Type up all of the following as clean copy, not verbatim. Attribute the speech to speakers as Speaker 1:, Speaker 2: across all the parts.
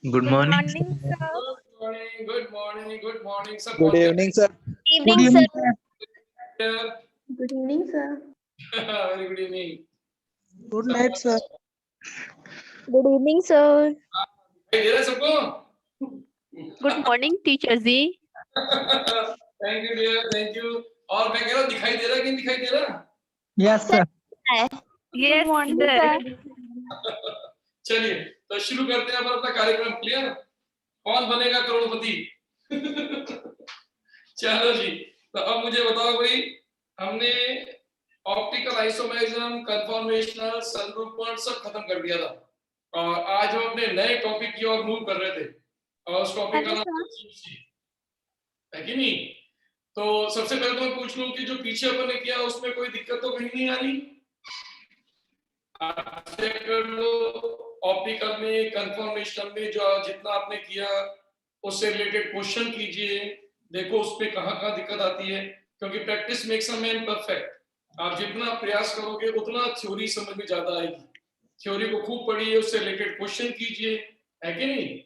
Speaker 1: Good
Speaker 2: Good
Speaker 1: morning
Speaker 2: morning, sir.
Speaker 3: Good morning, good morning, sir.
Speaker 4: Good evening, sir.
Speaker 2: Evening,
Speaker 1: good
Speaker 2: sir.
Speaker 1: Evening
Speaker 3: Here.
Speaker 5: Good evening, sir.
Speaker 3: Very good evening.
Speaker 4: Good night, sir.
Speaker 2: Good evening, sir.
Speaker 3: दिखाई दे रहा है सबको?
Speaker 2: Good morning, teacher ji.
Speaker 3: Thank you dear, thank you. और मैं कह रहा हूँ दिखाई दे रहा है कि नहीं दिखाई दे रहा?
Speaker 1: Yes sir
Speaker 2: Yes, sir.
Speaker 3: चलिए तो शुरू करते हैं अपना कार्यक्रम। क्लियर? कौन बनेगा करोड़पति? चलो जी, तो अब मुझे बताओ भाई, हमने ऑप्टिकल आइसोमेरिज्म, कन्फॉर्मेशनल, संरूपण सब खत्म कर दिया था और आज हम अपने नए टॉपिक की ओर मूव कर रहे थे और उस टॉपिक का नाम है कि नहीं? तो सबसे पहले तो मैं पूछ लूं कि जो पीछे अपन ने किया उसमें कोई दिक्कत तो कहीं नहीं आ रही? कर लो ऑप्टिकल में, कन्फॉर्मेशन में जो जितना आपने किया उससे रिलेटेड क्वेश्चन कीजिए, देखो उसमें कहाँ दिक्कत आती है, क्योंकि practice makes a man perfect. आप जितना प्रयास करोगे उतना थ्योरी समझ में ज्यादा आएगी। थ्योरी को खूब पढ़िए, उससे रिलेटेड क्वेश्चन कीजिए, है कि नहीं?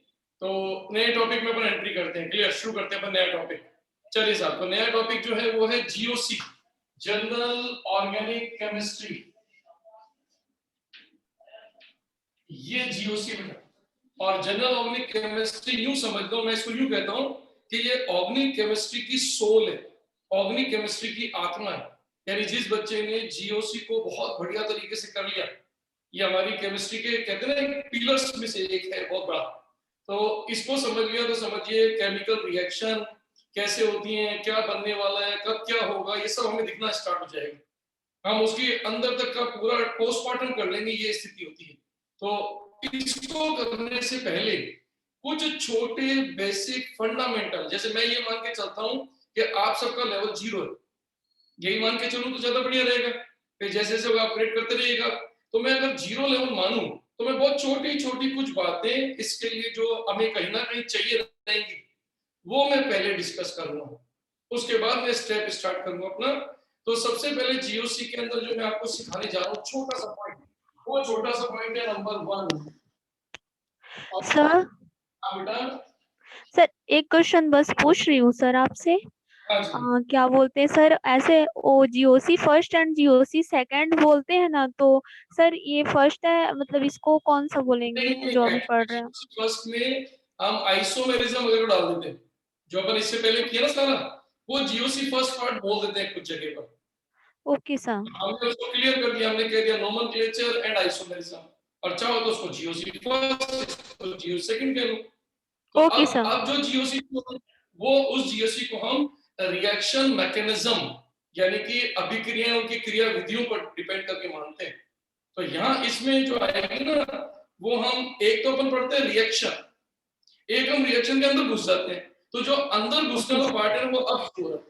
Speaker 3: तो नए टॉपिक में अपन एंट्री करते हैं। क्लियर? शुरू करते हैं अपन नया टॉपिक। चलिए साहब, तो नया टॉपिक जो है वो है जीओसी, जनरल ऑर्गेनिक केमिस्ट्री। ये जीओसी में और जनरल ऑर्गेनिक केमिस्ट्री यूं समझ लो, मैं इसको यूं कहता हूं कि ये ऑर्गेनिक केमिस्ट्री की सोल है, ऑर्गेनिक केमिस्ट्री की आत्मा है। यानी जिस बच्चे ने जीओसी को बहुत बढ़िया तरीके से कर लिया, ये हमारी केमिस्ट्री के कहते हैं ना पिलर्स में से एक है बहुत बड़ा, तो इसको समझ लिया तो समझिए केमिकल रिएक्शन कैसे होती हैं, क्या बनने वाला है, कब क्या होगा, ये सब हमें दिखना स्टार्ट हो जाएगा। हम उसके अंदर तक का पूरा पोस्टमार्टम कर लेंगे, ये स्थिति होती है। तो इसको करने से पहले कुछ छोटे बेसिक फंडामेंटल, जैसे मैं ये मान के चलता हूं कि आप सबका लेवल 0 है, यही मान के चलूं तो ज्यादा बढ़िया रहेगा। फिर जैसे जैसे अपग्रेड करते रहिएगा, तो मैं अगर 0 लेवल मानूं तो मैं बहुत छोटी छोटी कुछ बातें इसके लिए जो हमें कहीं ना कहीं चाहिए रहेंगी वो मैं पहले डिस्कस करूंगा, उसके बाद मैं स्टेप स्टार्ट करूंगा अपना। तो सबसे पहले जीओसी के अंदर जो मैं आपको सिखाने जा रहा हूँ छोटा सा पॉइंट, वो छोटा सा पॉइंट है नंबर 1।
Speaker 2: सर
Speaker 3: बेटा
Speaker 2: सर एक क्वेश्चन बस पूछ रही हूँ सर आपसे। क्या बोलते हैं सर, ऐसे ओ GOC first and GOC second बोलते हैं ना, तो सर ये फर्स्ट है, मतलब इसको कौन सा बोलेंगे जो अभी पढ़ रहे हैं?
Speaker 3: फर्स्ट में हम आइसोमेरिज्म वगैरह डाल देते हैं, जो अपन इससे पहले किया ना सारा, वो जीओसी फर्स्ट पार्ट बोल देते हैं कुछ जगह पर।
Speaker 2: Okay sir.
Speaker 3: हमने उसको क्लियर कर दिया, हमने कह दिया नोमेनक्लेचर एंड आइसोमेरिज्म, और चाहो तो उसको जीओसी फर्स्ट, इसको जीओ सेकंड कह लो। तो
Speaker 2: ओके सर।
Speaker 3: अब जो जीओसी वो उस जीओसी को हम रिएक्शन मैकेनिज्म यानी कि अभिक्रियाओं की क्रिया विधियों पर डिपेंड करके मानते हैं। तो यहाँ इसमें जो आएगी ना, वो हम एक तो अपन पढ़ते हैं रिएक्शन, एक हम रिएक्शन के अंदर घुस जाते हैं, तो जो अंदर घुसने वाला पार्ट है वो अब हो रहा है।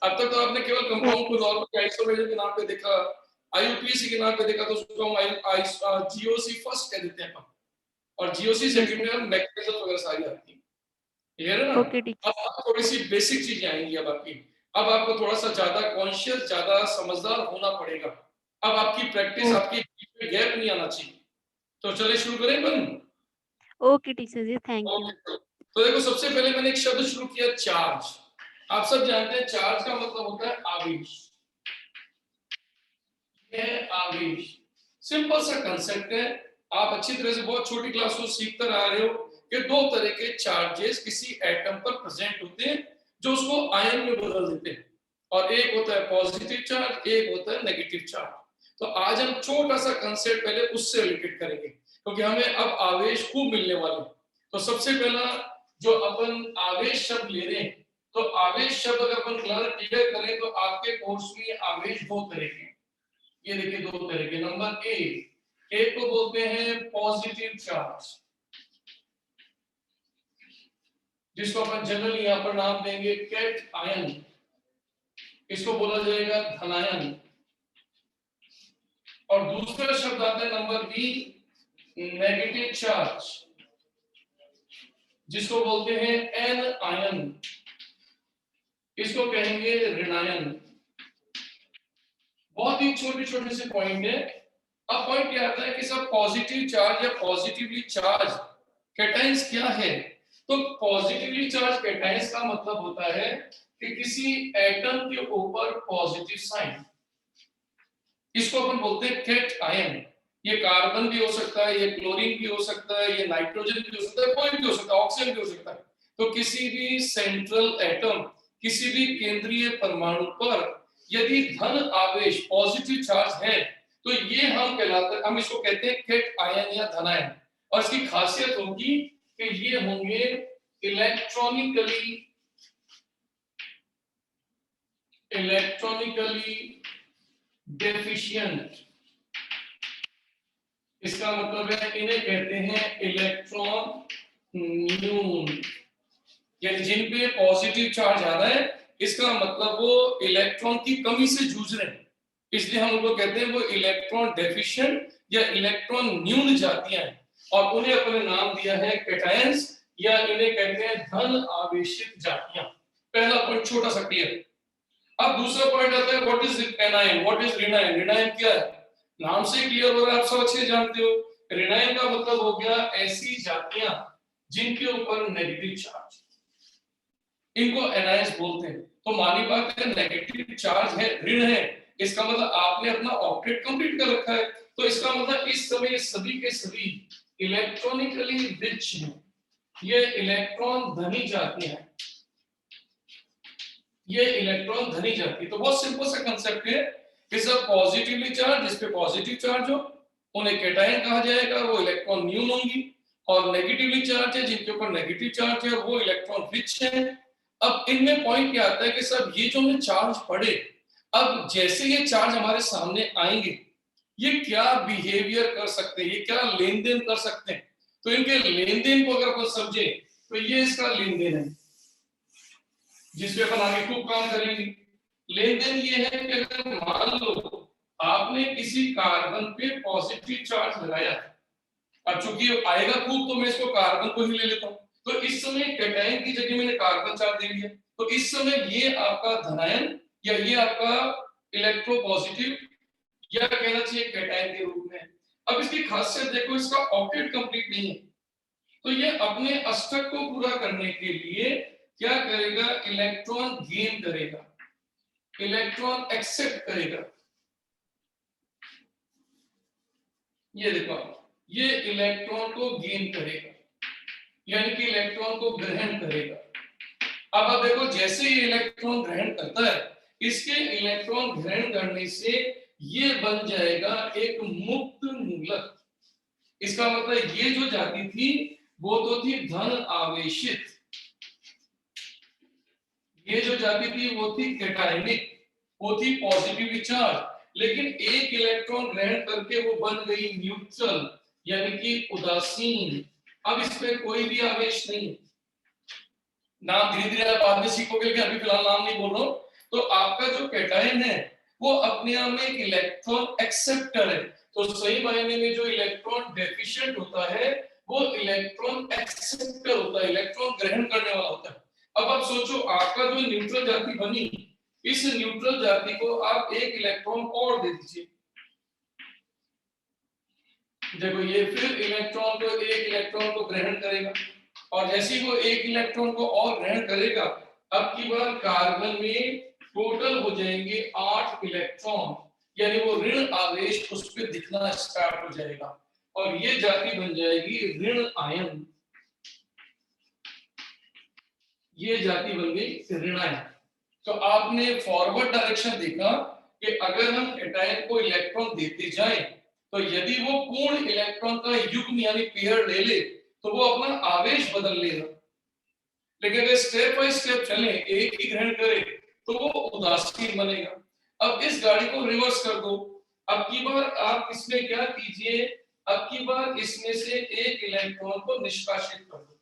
Speaker 3: अब तक तो आपने केवल कंपाउंड को नॉर्मल आइसोमेरिज्म के नाम पे देखा, आईयूपीएसी के नाम पे देखा, तो उसको हम जीओसी फर्स्ट कह देते हैं अपन, और जीओसी सेकंड में हम मैकेनिज्म वगैरह सारी आती है। क्लियर है ना?
Speaker 2: Okay teacher.
Speaker 3: अब थोड़ी सी बेसिक चीजें आएंगी अब आपकी। अब आपको थोड़ा सा ज्यादा कॉन्शियस, ज्यादा समझदार होना पड़ेगा। अब आपकी प्रैक्टिस, आपकी गैप नहीं आना चाहिए। तो चलिए शुरू करें अपन।
Speaker 2: Okay teacher ji, thank you.
Speaker 3: तो देखो सबसे पहले मैंने एक शब्द शुरू किया, चार्ज। आप सब जानते हैं चार्ज का मतलब होता है आवेश। यह आवेश सिंपल सा कंसेप्ट है, आप अच्छी तरह से बहुत छोटी क्लास को सीख कर आ रहे हो कि दो तरह के चार्जेस किसी एटम पर प्रेजेंट होते हैं जो उसको आयन में बदल देते हैं, और एक होता है पॉजिटिव चार्ज, एक होता है नेगेटिव चार्ज। तो आज हम छोटा सा कंसेप्ट पहले उससे रिलेटेड करेंगे, क्योंकि हमें अब आवेश खूब मिलने वाले। तो सबसे पहला जो अपन आवेश शब्द ले रहे हैं, तो आवेश शब्द अगर अपन क्लियर करें तो आपके कोर्स में आवेश दो तरह के, ये देखिए दो तरह के। नंबर एक को बोलते हैं पॉजिटिव चार्ज, जिसको अपन जनरली यहां पर नाम देंगे कैट आयन, इसको बोला जाएगा धनायन। और दूसरा शब्द आता है नंबर बी, नेगेटिव चार्ज, जिसको बोलते हैं एन आयन, इसको कहेंगे ऋणायन। बहुत ही छोटे छोटे से पॉइंट है। अब पॉइंट क्या आता है कि सब पॉजिटिव चार्ज या पॉजिटिवली चार्ज कैटायंस क्या है? तो पॉजिटिवली चार्ज कैटायंस का मतलब होता है कि किसी एटम के ऊपर पॉजिटिव साइन, इसको अपन बोलते हैं कैट आयन। ये कार्बन भी हो सकता है, ये क्लोरीन भी हो सकता है, ये नाइट्रोजन भी हो सकता है, कोई भी हो सकता है, ऑक्सीजन भी हो सकता है। तो किसी भी सेंट्रल एटम, किसी भी केंद्रीय परमाणु पर यदि धन आवेश पॉजिटिव चार्ज है तो ये हम कहलाते हैं, हम इसको कहते हैं कैट आयन या धन आयन। और इसकी खासियत होगी कि ये होंगे इलेक्ट्रॉनिकली डेफिशिएंट। इसका मतलब है इन्हें कहते हैं इलेक्ट्रॉन न्यून, यानी जिन पे पॉजिटिव चार्ज ज्यादा है, इसका मतलब वो इलेक्ट्रॉन की कमी से जूझ रहे हैं, इसलिए हम उनको कहते हैं वो इलेक्ट्रॉन डेफिशिएंट या इलेक्ट्रॉन न्यून जातियां हैं। और उन्हें अपने नाम दिया है कैटायंस, या इन्हें कहते हैं धन आवेशित जातियां। पहला पॉइंट छोटा सा क्लियर। अब दूसरा पॉइंट आता है what is anion, what is ऋणायन। ऋणायन क्या है? नाम से क्लियर हो रहा है, आप सब अच्छे जानते हो। ऋणायन का मतलब हो गया ऐसी जातियां जिनके ऊपर नेगेटिव चार्ज, इनको एनायंस बोलते हैं। तो मानी बात है नेगेटिव चार्ज है, ऋण है, इसका मतलब आपने अपना ऑक्टेट कंप्लीट कर रखा है। तो इसका मतलब इस समय सभी के सभी इलेक्ट्रॉनिकली रिच हैं, ये इलेक्ट्रॉन धनी जातियां हैं, ये इलेक्ट्रॉन धनी जाती। तो बहुत सिंपल सा कंसेप्ट है कि सब पॉजिटिवली चार्ज, जिस पे पॉजिटिव चार्ज हो उन्हें कैटायन कहा जाएगा, वो इलेक्ट्रॉन न्यून होंगी। और नेगेटिवली चार्ज है जिनके ऊपर नेगेटिव चार्ज है वो इलेक्ट्रॉन रिच है। अब इनमें पॉइंट क्या आता है कि सब ये जो हमें चार्ज पड़े, अब जैसे ये चार्ज हमारे सामने आएंगे ये क्या बिहेवियर कर सकते हैं, ये क्या लेन देन कर सकते हैं। तो इनके लेन देन को अगर अपन समझे तो ये इसका लेन देन है जिसपे अपन आगे खूब काम करेंगे। लेन देन ये है कि अगर मान लो आपने किसी कार्बन पे पॉजिटिव चार्ज लगाया, अब चूंकि आएगा खूब तो मैं इसको कार्बन को ही ले लेता हूं, तो इस समय कैटायन की जगह मैंने कार्बन चार्ज दे दिया, तो इस समय ये आपका धनायन या ये आपका इलेक्ट्रो पॉजिटिव या कहना चाहिए कैटायन के रूप में। अब इसकी खासियत देखो, इसका ऑक्टेट कंप्लीट नहीं है, तो ये अपने अष्टक को पूरा करने के लिए क्या करेगा, इलेक्ट्रॉन गेन करेगा, इलेक्ट्रॉन एक्सेप्ट करेगा। ये देखो, ये इलेक्ट्रॉन को गेन करेगा यानी कि इलेक्ट्रॉन को ग्रहण करेगा। अब आप देखो जैसे ये इलेक्ट्रॉन ग्रहण करता है, इसके इलेक्ट्रॉन ग्रहण करने से ये बन जाएगा एक मुक्त मूलक। इसका मतलब ये जो जाति थी वो तो थी धन आवेशित, ये जो जाति थी वो थी कैटायनिक, वो थी पॉजिटिवली चार्ज, लेकिन एक इलेक्ट्रॉन ग्रहण करके वो बन गई न्यूट्रल यानी कि उदासीन। अब इस पे कोई भी आवेश नहीं है। नाम धीरे धीरे आप बाद में सीखोगे, लेकिन अभी फिलहाल नाम नहीं बोल रहा हूं। तो आपका जो कैटायन है वो अपने आप में एक इलेक्ट्रॉन एक्सेप्टर है। तो सही मायने में जो इलेक्ट्रॉन डेफिशिएंट होता है वो इलेक्ट्रॉन एक्सेप्टर होता है, इलेक्ट्रॉन ग्रहण करने वाला होता है। अब आप सोचो आपका जो न्यूट्रल जाति बनी, इस न्यूट्रल जाति को आप एक इलेक्ट्रॉन और दे दीजिए, देखो ये फिर इलेक्ट्रॉन को एक इलेक्ट्रॉन को ग्रहण करेगा, और जैसे ही वो एक इलेक्ट्रॉन को और ग्रहण करेगा, अब की बार कार्बन में टोटल हो जाएंगे 8 इलेक्ट्रॉन, यानी वो ऋण आवेश उस पर दिखना स्टार्ट हो जाएगा और ये जाति बन जाएगी ऋण आयन। ये जाति बन गई ऋण आयन। तो आपने फॉरवर्ड डायरेक्शन देखा कि अगर हम कैटायन को इलेक्ट्रॉन देते जाएं तो यदि वो पूर्ण इलेक्ट्रॉन का युग्म यानी पेयर ले ले तो वो अपना आवेश बदल लेगा, लेकिन अगर स्टेप बाय स्टेप चले, एक ही ग्रहण करे तो वो उदासीन बनेगा। अब इस गाड़ी को रिवर्स कर दो, अब की बार आप इसमें क्या कीजिए, अब की बार इसमें से एक इलेक्ट्रॉन को निष्कासित कर दो।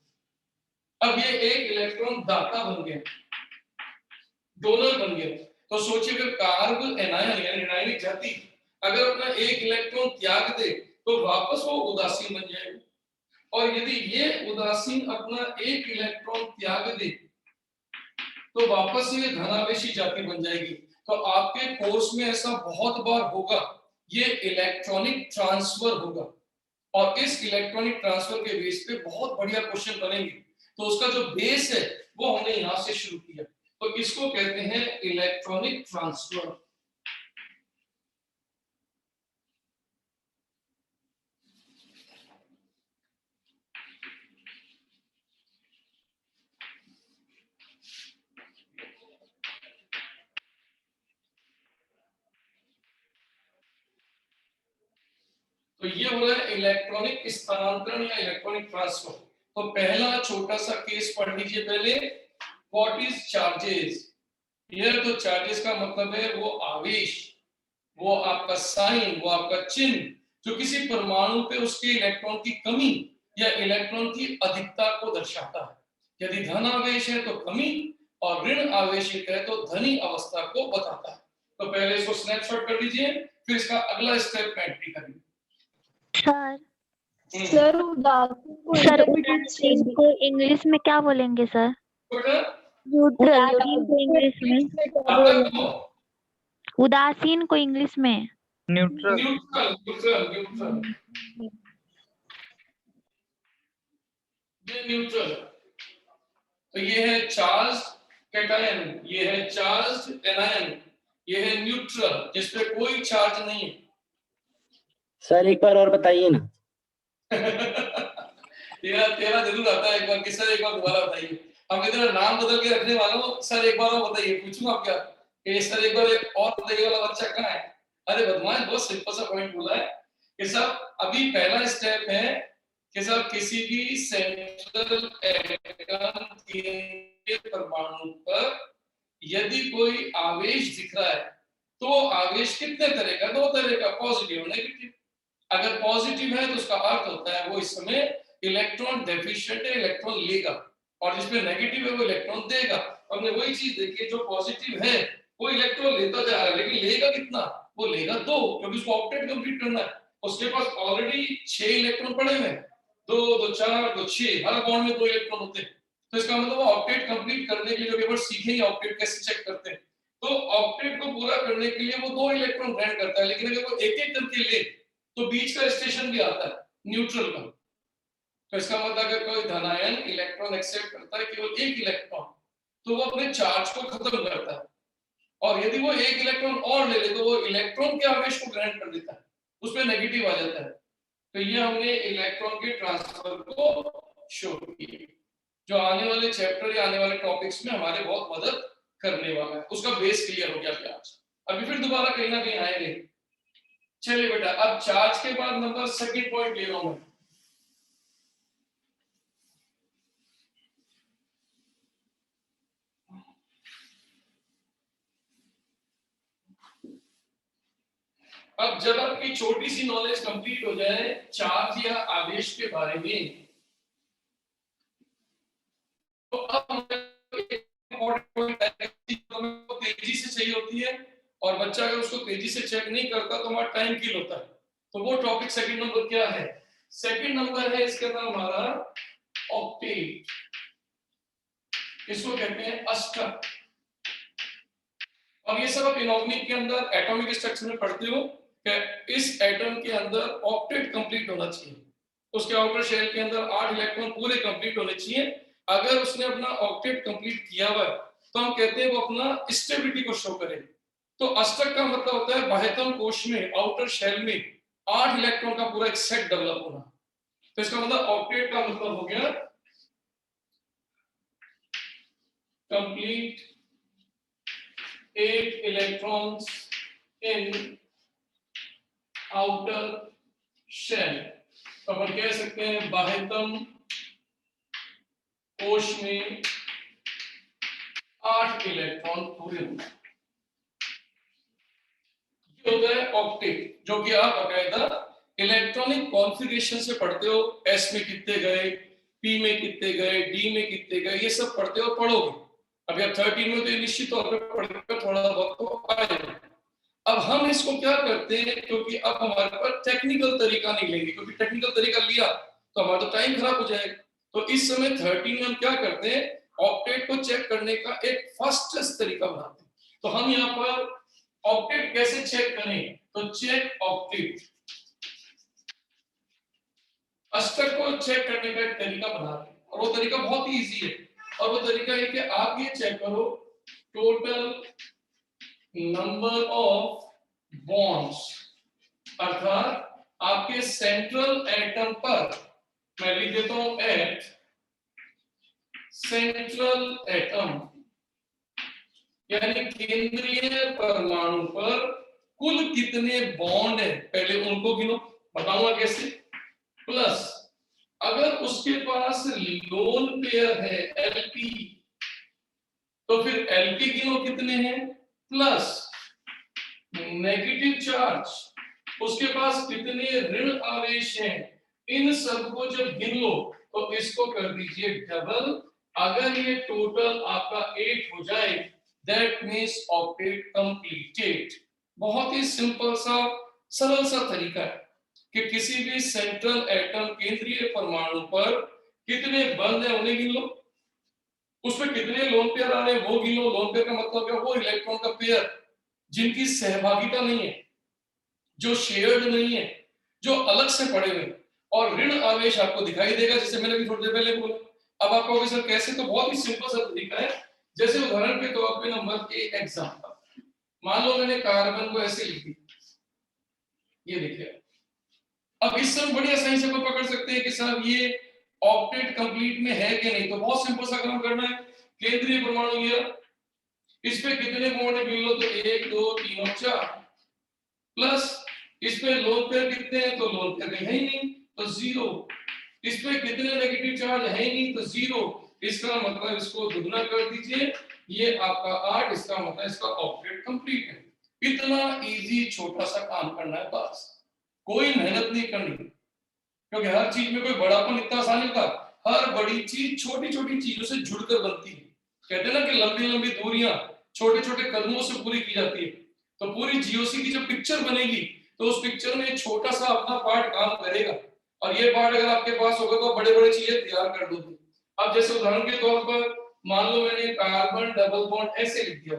Speaker 3: अब ये एक इलेक्ट्रॉन दाता बन गया, डोनर बन गया। तो सोचिए अगर कार्ब एनायन यानी ऋणायनिक जाति अगर अपना एक इलेक्ट्रॉन त्याग दे तो वापस वो उदासीन बन जाएगा, और यदि ये उदासीन अपना एक इलेक्ट्रॉन त्याग दे तो वापस ये धनावेशी जाति बन जाएगी। तो आपके कोर्स में ऐसा बहुत बार होगा, ये इलेक्ट्रॉनिक ट्रांसफर होगा। और इस इलेक्ट्रॉनिक ट्रांसफर के बेस पे बहुत बढ़िया क्वेश्चन बनेंगे। तो उसका जो बेस है वो हमने यहां से शुरू किया, तो इसको कहते हैं इलेक्ट्रॉनिक ट्रांसफर। तो ये हो रहा है इलेक्ट्रॉनिक स्थानांतरण या इलेक्ट्रॉनिक ट्रांसफर। तो पहला छोटा सा केस पढ़ लीजिए पहले, व्हाट इज चार्जेस। ये तो चार्जेस का मतलब है वो आवेश, वो आपका साइन, वो आपका चिन्ह जो किसी परमाणु पे उसके इलेक्ट्रॉन की कमी या इलेक्ट्रॉन की अधिकता को दर्शाता है। यदि धन आवेश है तो कमी, और ऋण आवेशित है तो धनी अवस्था को बताता है। तो पहले इसको स्नैपशॉट कर लीजिए, फिर इसका अगला स्टेप में एंट्री करिए।
Speaker 2: सर
Speaker 1: सर उदासीन को इंग्लिश में क्या बोलेंगे सर?
Speaker 2: न्यूट्रल को इंग्लिश में,
Speaker 1: उदासीन को इंग्लिश में
Speaker 4: न्यूट्रल।
Speaker 3: न्यूट्रल न्यूट्रल न्यूट्रल, ये न्यूट्रल। तो ये है चार्ज कैटायन, ये है चार्ज एनायन, ये है न्यूट्रल जिसपे कोई चार्ज नहीं है।
Speaker 5: सर एक बार और बताइए ना।
Speaker 3: तेरा तेरा जरूर आता है एक बार कि सर एक बार दोबारा बताइए। हम कहते हैं नाम बदल के रखने वालों, सर एक बार और बताइए। पूछूं आप क्या कि सर एक बार और बताइए वाला बच्चा कहाँ है? अरे बदमाश, बहुत सिंपल सा पॉइंट बोला है कि सब अभी पहला स्टेप है कि सब किसी भी सेंट्रल एटम के परमाणु पर यदि कोई आवेश दिख रहा है तो आवेश कितने तरह का? दो तरह का, पॉजिटिव और नेगेटिव। अगर पॉजिटिव है तो उसका अर्थ होता है वो इस समय इलेक्ट्रॉन डेफिशिएंट है, इलेक्ट्रॉन लेगा, और जिसमें नेगेटिव है वो इलेक्ट्रॉन देगा। हमने वही चीज देखी, जो पॉजिटिव है वो इलेक्ट्रॉन लेता जा रहा है, लेकिन लेगा कितना? वो लेगा दो, क्योंकि उसको ऑक्टेट कंप्लीट करना है। उसके पास ऑलरेडी 6 इलेक्ट्रॉन पड़े हुए हैं, 2 2 4 2 6, हर बॉन्ड में 2 इलेक्ट्रॉन होते हैं। तो इसका मतलब वो ऑक्टेट कंप्लीट करने के लिए जो पेपर सीखेंगे ऑक्टेट कैसे चेक करते हैं, तो ऑक्टेट को पूरा करने के लिए वो 2 इलेक्ट्रॉन ग्रहण करता है। लेकिन अगर वो एक एक करके ले तो बीच का स्टेशन भी आता है न्यूट्रल का। तो इसका मतलब अगर कोई धनायन इलेक्ट्रॉन एक्सेप्ट करता है केवल एक इलेक्ट्रॉन, तो वो अपने चार्ज को खत्म करता है, और यदि वो एक इलेक्ट्रॉन और ले ले तो वो इलेक्ट्रॉन के आवेश को ग्रहण कर लेता है, उसमें नेगेटिव आ जाता है। तो ये हमने इलेक्ट्रॉन के ट्रांसफर को शो किया, जो आने वाले चैप्टर या आने वाले टॉपिक्स में हमारे बहुत मदद करने वाला है। उसका बेस क्लियर हो गया आज, अभी फिर दोबारा कहीं ना कहीं आएंगे। चलिए बेटा, अब चार्ज के बाद नंबर सेकंड पॉइंट ले रहा हूं मैं। अब जब आपकी छोटी सी नॉलेज कंप्लीट हो जाए चार्ज या आवेश के बारे में, तो अब तेजी से चाहिए होती है, और बच्चा अगर उसको तेजी से चेक नहीं करता तो हमारा टाइम किल होता है। तो वो टॉपिक सेकंड नंबर क्या है? सेकंड नंबर है इसके अंदर हमारा ऑक्टेट, इसको कहते हैं अष्टक। अब ये सब आप इनऑर्गेनिक के अंदर एटॉमिक स्ट्रक्चर में पढ़ते हो कि इस एटम के अंदर ऑक्टेट कंप्लीट होना चाहिए, उसके आउटर शेल के अंदर 8 इलेक्ट्रॉन पूरे कंप्लीट होने चाहिए। अगर उसने अपना ऑक्टेट कंप्लीट किया हुआ तो हम कहते हैं वो अपना स्टेबिलिटी को शो करे। तो अष्टक का मतलब होता है बाह्यतम कोश में, आउटर शेल में 8 इलेक्ट्रॉन का पूरा एक सेट डेवलप होना। तो इसका मतलब ऑक्टेट का मतलब हो गया complete 8 electrons in outer shell. तो अपन कह सकते हैं बाह्यतम कोश में 8 इलेक्ट्रॉन पूरे होंगे। ये होता है ऑक्टेट, जो कि आप बाकायदा इलेक्ट्रॉनिक कॉन्फ़िगरेशन से पढ़ते हो। एस में कितने गए, पी में कितने गए, डी में कितने गए, ये सब पढ़ते हो, पढ़ोगे। अभी आप 13 में तो निश्चित तौर पर पढ़कर थोड़ा बहुत तो आएगा। अब हम इसको क्या करते हैं, क्योंकि अब हमारे पास टेक्निकल तरीका नहीं लेंगे, क्योंकि टेक्निकल तरीका लिया तो हमारा तो टाइम खराब हो जाएगा। तो इस समय 13 में हम क्या करते हैं, ऑक्टेट को चेक करने का एक फास्टेस्ट तरीका बनाते हैं। तो हम यहाँ पर ऑक्टेट कैसे चेक करें, तो चेक ऑक्टेट। अष्टक को चेक करने का एक तरीका बना रहे हैं और वो तरीका बहुत ही इजी है और वो तरीका है कि आप ये चेक करो टोटल नंबर ऑफ बॉन्ड्स, अर्थात आपके सेंट्रल एटम पर, मैं लिख देता हूं एट सेंट्रल एटम यानी केंद्रीय परमाणु पर कुल कितने बॉन्ड है, पहले उनको गिनो, बताऊंगा कैसे, प्लस अगर उसके पास लोन पेयर है एलपी तो फिर एलपी गिनो कितने हैं, प्लस नेगेटिव चार्ज उसके पास कितने ऋण आवेश हैं, इन सबको जब गिन लो तो इसको कर दीजिए डबल। अगर ये टोटल आपका 8 हो जाए दैट मींस ऑक्टेट कंप्लीटेड। बहुत ही सिंपल सा सरल सा तरीका है कि किसी भी सेंट्रल एटम केंद्रीय परमाणु पर कितने बंध है उन्हें गिन लो, उसमें कितने लोन पेयर आ रहे हैं वो गिन लो। लोन पेयर का मतलब है वो इलेक्ट्रॉन का पेयर जिनकी सहभागिता नहीं है, जो शेयर्ड नहीं है, जो अलग से पड़े हुए, और ऋण आवेश आपको दिखाई देगा जैसे मैंने भी थोड़ी देर पहले बोला। अब आप कहोगे सर कैसे, तो बहुत ही सिंपल सा तरीका है। जैसे उदाहरण के तौर पे नंबर ए एग्जांपल, मान लो मैंने कार्बन को ऐसे लिख दिया, ये देखिए। अब इस समय बड़ी आसानी से आप पकड़ सकते हैं कि साहब ये ऑक्टेट कंप्लीट में है कि नहीं, तो बहुत सिंपल सा काम करना है। केंद्रीय परमाणु ये, इस पे कितने बॉन्ड है गिन लो, तो 1 2 3 और 4, प्लस इस पे लोन पेयर कितने हैं, तो लोन पेयर है ही नहीं तो 0, इस पे कितने नेगेटिव चार्ज है ही नहीं तो 0, इसका मतलब इसको दुगना कर दीजिए, ये आपका 8, इसका मतलब इसका ऑक्टेट कंप्लीट है। इतना इजी छोटा सा काम करना है, बस कोई मेहनत नहीं करनी, क्योंकि हर चीज में कोई बड़ापन इतना आसान नहीं था। हर बड़ी चीज छोटी छोटी चीजों से जुड़कर बनती है। कहते हैं ना कि लंबी लंबी दूरियां छोटे छोटे कदमों से पूरी की जाती है। तो पूरी जीओसी की जब पिक्चर बनेगी तो उस पिक्चर में छोटा सा अपना पार्ट काम करेगा, और ये पार्ट अगर आपके पास होगा तो बड़े बड़े चीजें तैयार कर दोगे। अब जैसे उदाहरण के तौर पर मान लो मैंने कार्बन डबल बॉन्ड ऐसे लिख दिया,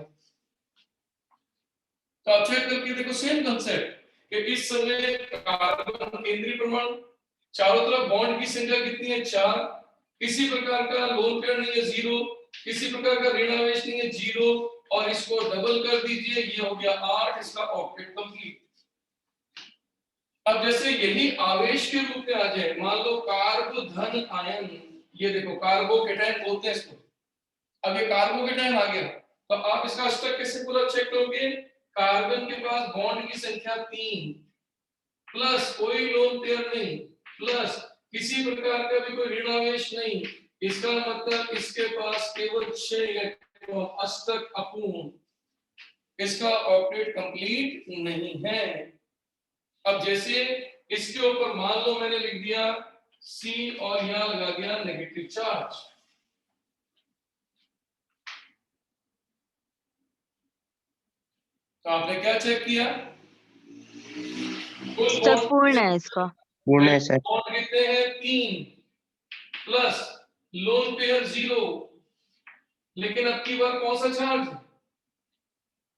Speaker 3: तो आप चेक करके देखो सेम कंसेप्ट कि इस समय कार्बन केंद्रीय परमाणु, चारों तरफ बॉन्ड की संख्या कितनी है 4, किसी प्रकार का लोन पेयर नहीं है 0, किसी प्रकार का ऋण आवेश नहीं है 0, और इसको डबल कर दीजिए, ये हो गया 8, इसका ऑक्टेट कंप्लीट। अब जैसे यही आवेश के रूप में आ जाए, मान लो कार्बो धन आयन, ये देखो कार्बोकेटायन बोलते हैं इसको, अब ये कार्बोकेटायन आ गया तो आप इसका अष्टक कैसे पूरा चेक करोगे, कार्बन के पास बॉन्ड की संख्या 3, प्लस कोई लोन पेयर नहीं, प्लस किसी प्रकार का भी कोई ऋण आवेश नहीं, इसका मतलब इसके पास केवल 6 इलेक्ट्रॉन, अष्टक अपूर्ण, इसका ऑक्टेट कंप्लीट नहीं है। अब जैसे इसके ऊपर मान लो मैंने लिख दिया C और यहां लगा दिया नेगेटिव चार्ज, तो आपने क्या चेक किया,
Speaker 6: सर पूर्ण है इसका,
Speaker 5: पूर्ण है सर।
Speaker 3: बॉन्ड कितने हैं 3, प्लस लोन पेयर 0, लेकिन अब की बार कौन सा चार्ज,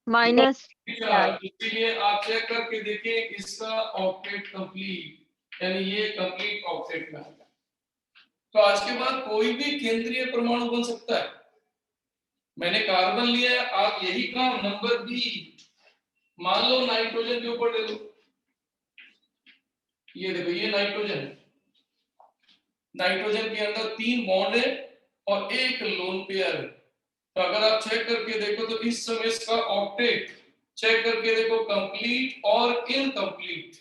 Speaker 6: माइनस
Speaker 3: चार्ज, इसलिए आप चेक करके देखिए इसका ऑक्टेट कंप्लीट, यानी ये कंप्लीट ऑक्टेट में आएगा। तो आज के बाद कोई भी केंद्रीय परमाणु बन सकता है। मैंने कार्बन लिया है, आप यही काम नंबर बी, मान लो नाइट्रोजन के ऊपर ले लो, ये देखो ये नाइट्रोजन, नाइट्रोजन के अंदर 3 बॉन्ड है और 1 लोन पेयर है। तो अगर आप चेक करके देखो तो इस समय इसका ऑक्टेट चेक करके देखो कंप्लीट और इनकम्प्लीट,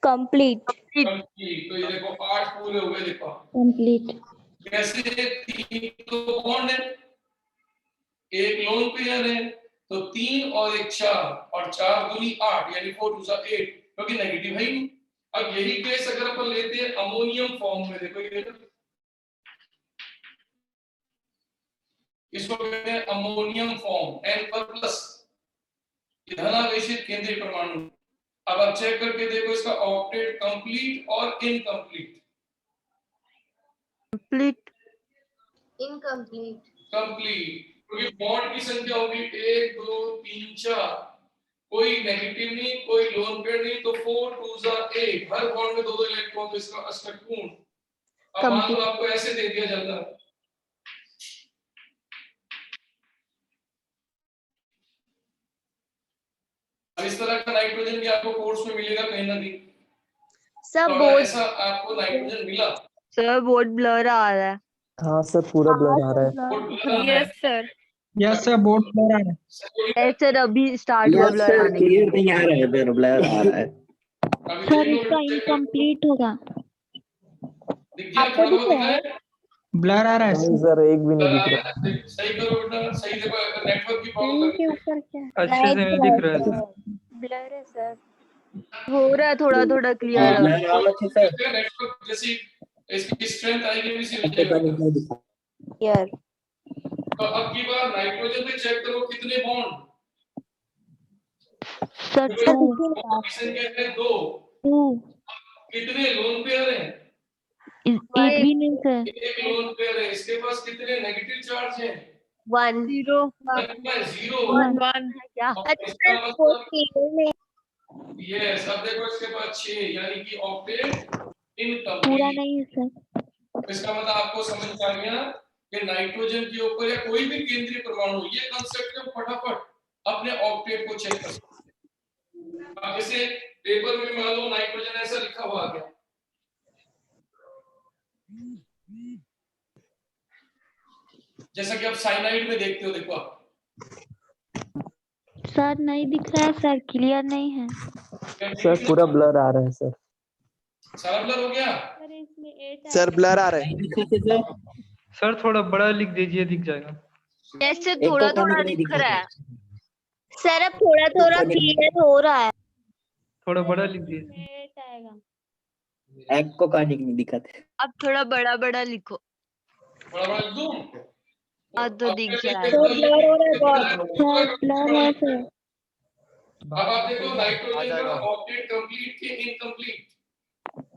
Speaker 2: कंप्लीट
Speaker 3: कंप्लीट, तो ये देखो 8 पूरे हुए, देखो
Speaker 2: कंप्लीट
Speaker 3: कैसे, 3 तो बॉन्ड है, 1 लोन पेयर है, तो 3 और 1 4, और 4 दूनी 8, यानी 4 2 8, क्योंकि नेगेटिव है ही नहीं। अब यही केस अगर अपन लेते हैं अमोनियम फॉर्म में, देखो ये इसको कहते हैं अमोनियम फॉर्म, N पर प्लस, धनावेशित केंद्रीय परमाणु। अब आप चेक करके देखो इसका ऑक्टेट कंप्लीट और इनकम्प्लीट,
Speaker 6: कंप्लीट
Speaker 3: कंप्लीट, क्योंकि बॉन्ड की संख्या होगी 1 2 3 4, कोई नेगेटिव नहीं, कोई लोन पेयर नहीं, तो 4 2s are 8, हर बॉन्ड में 2 इलेक्ट्रॉन, तो इसका अष्टक पूर्ण। अब मान लो आपको ऐसे दे दिया जाता है, इस तरह का नाइट्रोजन भी आपको कोर्स में मिलेगा कहीं ना कहीं।
Speaker 6: सब
Speaker 3: तो
Speaker 6: बहुत
Speaker 3: ऐसा आपको नाइट्रोजन मिला,
Speaker 6: सर बहुत ब्लर आ रहा है।
Speaker 4: हाँ सर पूरा ब्लर आ रहा है।
Speaker 3: वो blur है।
Speaker 2: Yes sir.
Speaker 4: Yes sir board blur आ रहा है।
Speaker 6: ए सर अभी स्टार्ट हुआ
Speaker 5: यस
Speaker 6: ब्लर
Speaker 5: सर
Speaker 6: आने की।
Speaker 5: क्लियर नहीं आ रहा है, ब्लर ब्लर आ रहा है।
Speaker 3: अभी
Speaker 1: सर
Speaker 3: देख लो,
Speaker 1: इसका
Speaker 3: check करो।
Speaker 1: इनकम्प्लीट होगा।
Speaker 3: दिख गया, थोड़ा बहुत दिखा है?
Speaker 4: ब्लर आ रहा है सर, एक भी नहीं दिख रहा।
Speaker 3: सही करो बेटा, सही देखो, नेटवर्क की प्रॉब्लम
Speaker 1: पेन के
Speaker 3: है।
Speaker 1: ऊपर क्या
Speaker 4: अच्छे से नहीं दिख रहा है सर।
Speaker 1: ब्लर है सर।
Speaker 6: हो रहा है थोड़ा थोड़ा क्लियर अब।
Speaker 5: ब्लर आना चाहिए सर।
Speaker 3: नेटवर्क जैसी इसकी स्ट्रेंथ आएगी वैसी हो
Speaker 5: पता
Speaker 3: जाएगा।
Speaker 5: नहीं दिखा।
Speaker 1: यार
Speaker 3: तो अब की बार नाइट्रोजन पे चेक करो कितने बॉन्ड,
Speaker 1: सर
Speaker 3: ऑक्सीजन के हैं 2,
Speaker 1: 2
Speaker 3: कितने लोन पेयर हैं?
Speaker 1: एक भी नहीं सर।
Speaker 3: एक लोन पेयर है, इसके पास कितने नेगेटिव चार्ज हैं?
Speaker 6: 1
Speaker 2: 0
Speaker 3: 0।
Speaker 2: 1
Speaker 6: क्या?
Speaker 3: इसका मतलब यस, अब देखो इसके पास 6, यानी कि ऑक्टेट
Speaker 1: पूरा
Speaker 3: इनकम्प्लीट।
Speaker 1: नहीं है सर।
Speaker 3: इसका मतलब आपको समझ में आ गया कि नाइट्रोजन के ऊपर या कोई भी केंद्रीय परमाणु, ये कंसेप्ट में फटाफट अपने ऑक्टेट को चेक कर सकते हैं। अब जैसे पेपर में मान लो नाइट्रोजन ऐसा लिखा हुआ आ गया, जैसा कि आप साइनाइड में देखते हो, देखो आप
Speaker 1: सर नहीं दिख रहा है सर, क्लियर नहीं है।
Speaker 4: सर पूरा ब्लर आ रहा है सर।
Speaker 3: सारा ब्लर हो गया।
Speaker 2: सर इसमें 8
Speaker 4: सर ब्लर आ रहा है।
Speaker 5: दिखा सर।
Speaker 7: सर थोड़ा बड़ा लिख दीजिए, दिख जाएगा।
Speaker 6: जैसे
Speaker 5: एक
Speaker 6: थोड़ा
Speaker 5: तो
Speaker 6: थोड़ा
Speaker 5: नहीं
Speaker 6: दिख
Speaker 5: दिखा
Speaker 6: रहा है।
Speaker 1: सर अब थोड़ा थोड़ा क्लियर हो रहा है।
Speaker 7: थोड़ा बड़ा लिख दीजिए।
Speaker 2: 8 आएगा।
Speaker 5: एक को कहानी नहीं दिखाते।
Speaker 6: अब थोड़ा बड़ा बड़ा लिखो।
Speaker 3: बड़ा बड़ा लिख दूं?
Speaker 6: अब तो दिख
Speaker 3: अब
Speaker 6: रहा है।
Speaker 1: सर ब्लर हो रहा है बहुत। सर ब्लर है सर।
Speaker 3: अब आप देखो नाइट्रोजन का ऑक्टेट कंप्लीट के इनकम्प्लीट।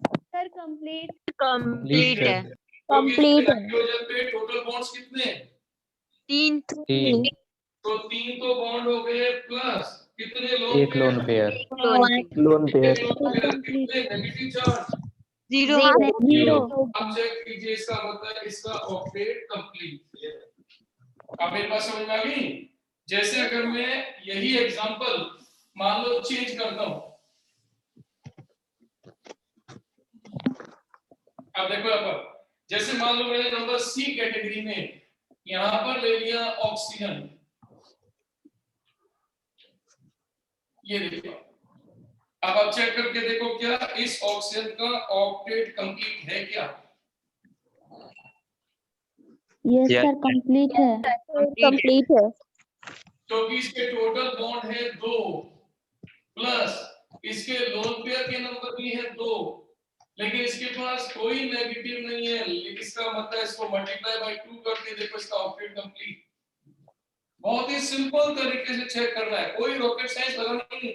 Speaker 2: सर कंप्लीट
Speaker 6: कंप्लीट है।
Speaker 1: कंप्लीट है।
Speaker 3: नाइट्रोजन पे टोटल बॉन्ड्स कितने हैं?
Speaker 6: 3
Speaker 3: तो 3 तो बॉन्ड हो गए, प्लस कितने लोन
Speaker 7: एक लोन पेयर।
Speaker 4: Lone pair.
Speaker 3: कितने नेगेटिव चार्ज?
Speaker 6: 0
Speaker 1: जीरो।
Speaker 3: अब चेक कीजिए, इसका मतलब इसका ऑक्टेट कंप्लीट। अब मेरे पास समझ में आ गई? जैसे अगर मैं यही एग्जांपल मान लो चेंज करता हूं, अब देखो यहाँ पर, जैसे मान लो मैंने नंबर सी कैटेगरी में यहां पर ले लिया ऑक्सीजन, ये देखो। अब आप चेक करके देखो क्या इस ऑक्सीजन का ऑक्टेट कंप्लीट है क्या?
Speaker 1: यस सर कंप्लीट है। कंप्लीट है।
Speaker 3: क्योंकि इसके टोटल बॉन्ड है 2, प्लस इसके लोन पेयर के नंबर भी है 2, लेकिन इसके पास कोई नेगेटिव नहीं है। इसका मतलब इसको मल्टीप्लाई बाय 2 करके देखो इसका ऑक्टेट कंप्लीट। बहुत ही सिंपल तरीके से चेक करना है, कोई रॉकेट साइंस लगाना नहीं,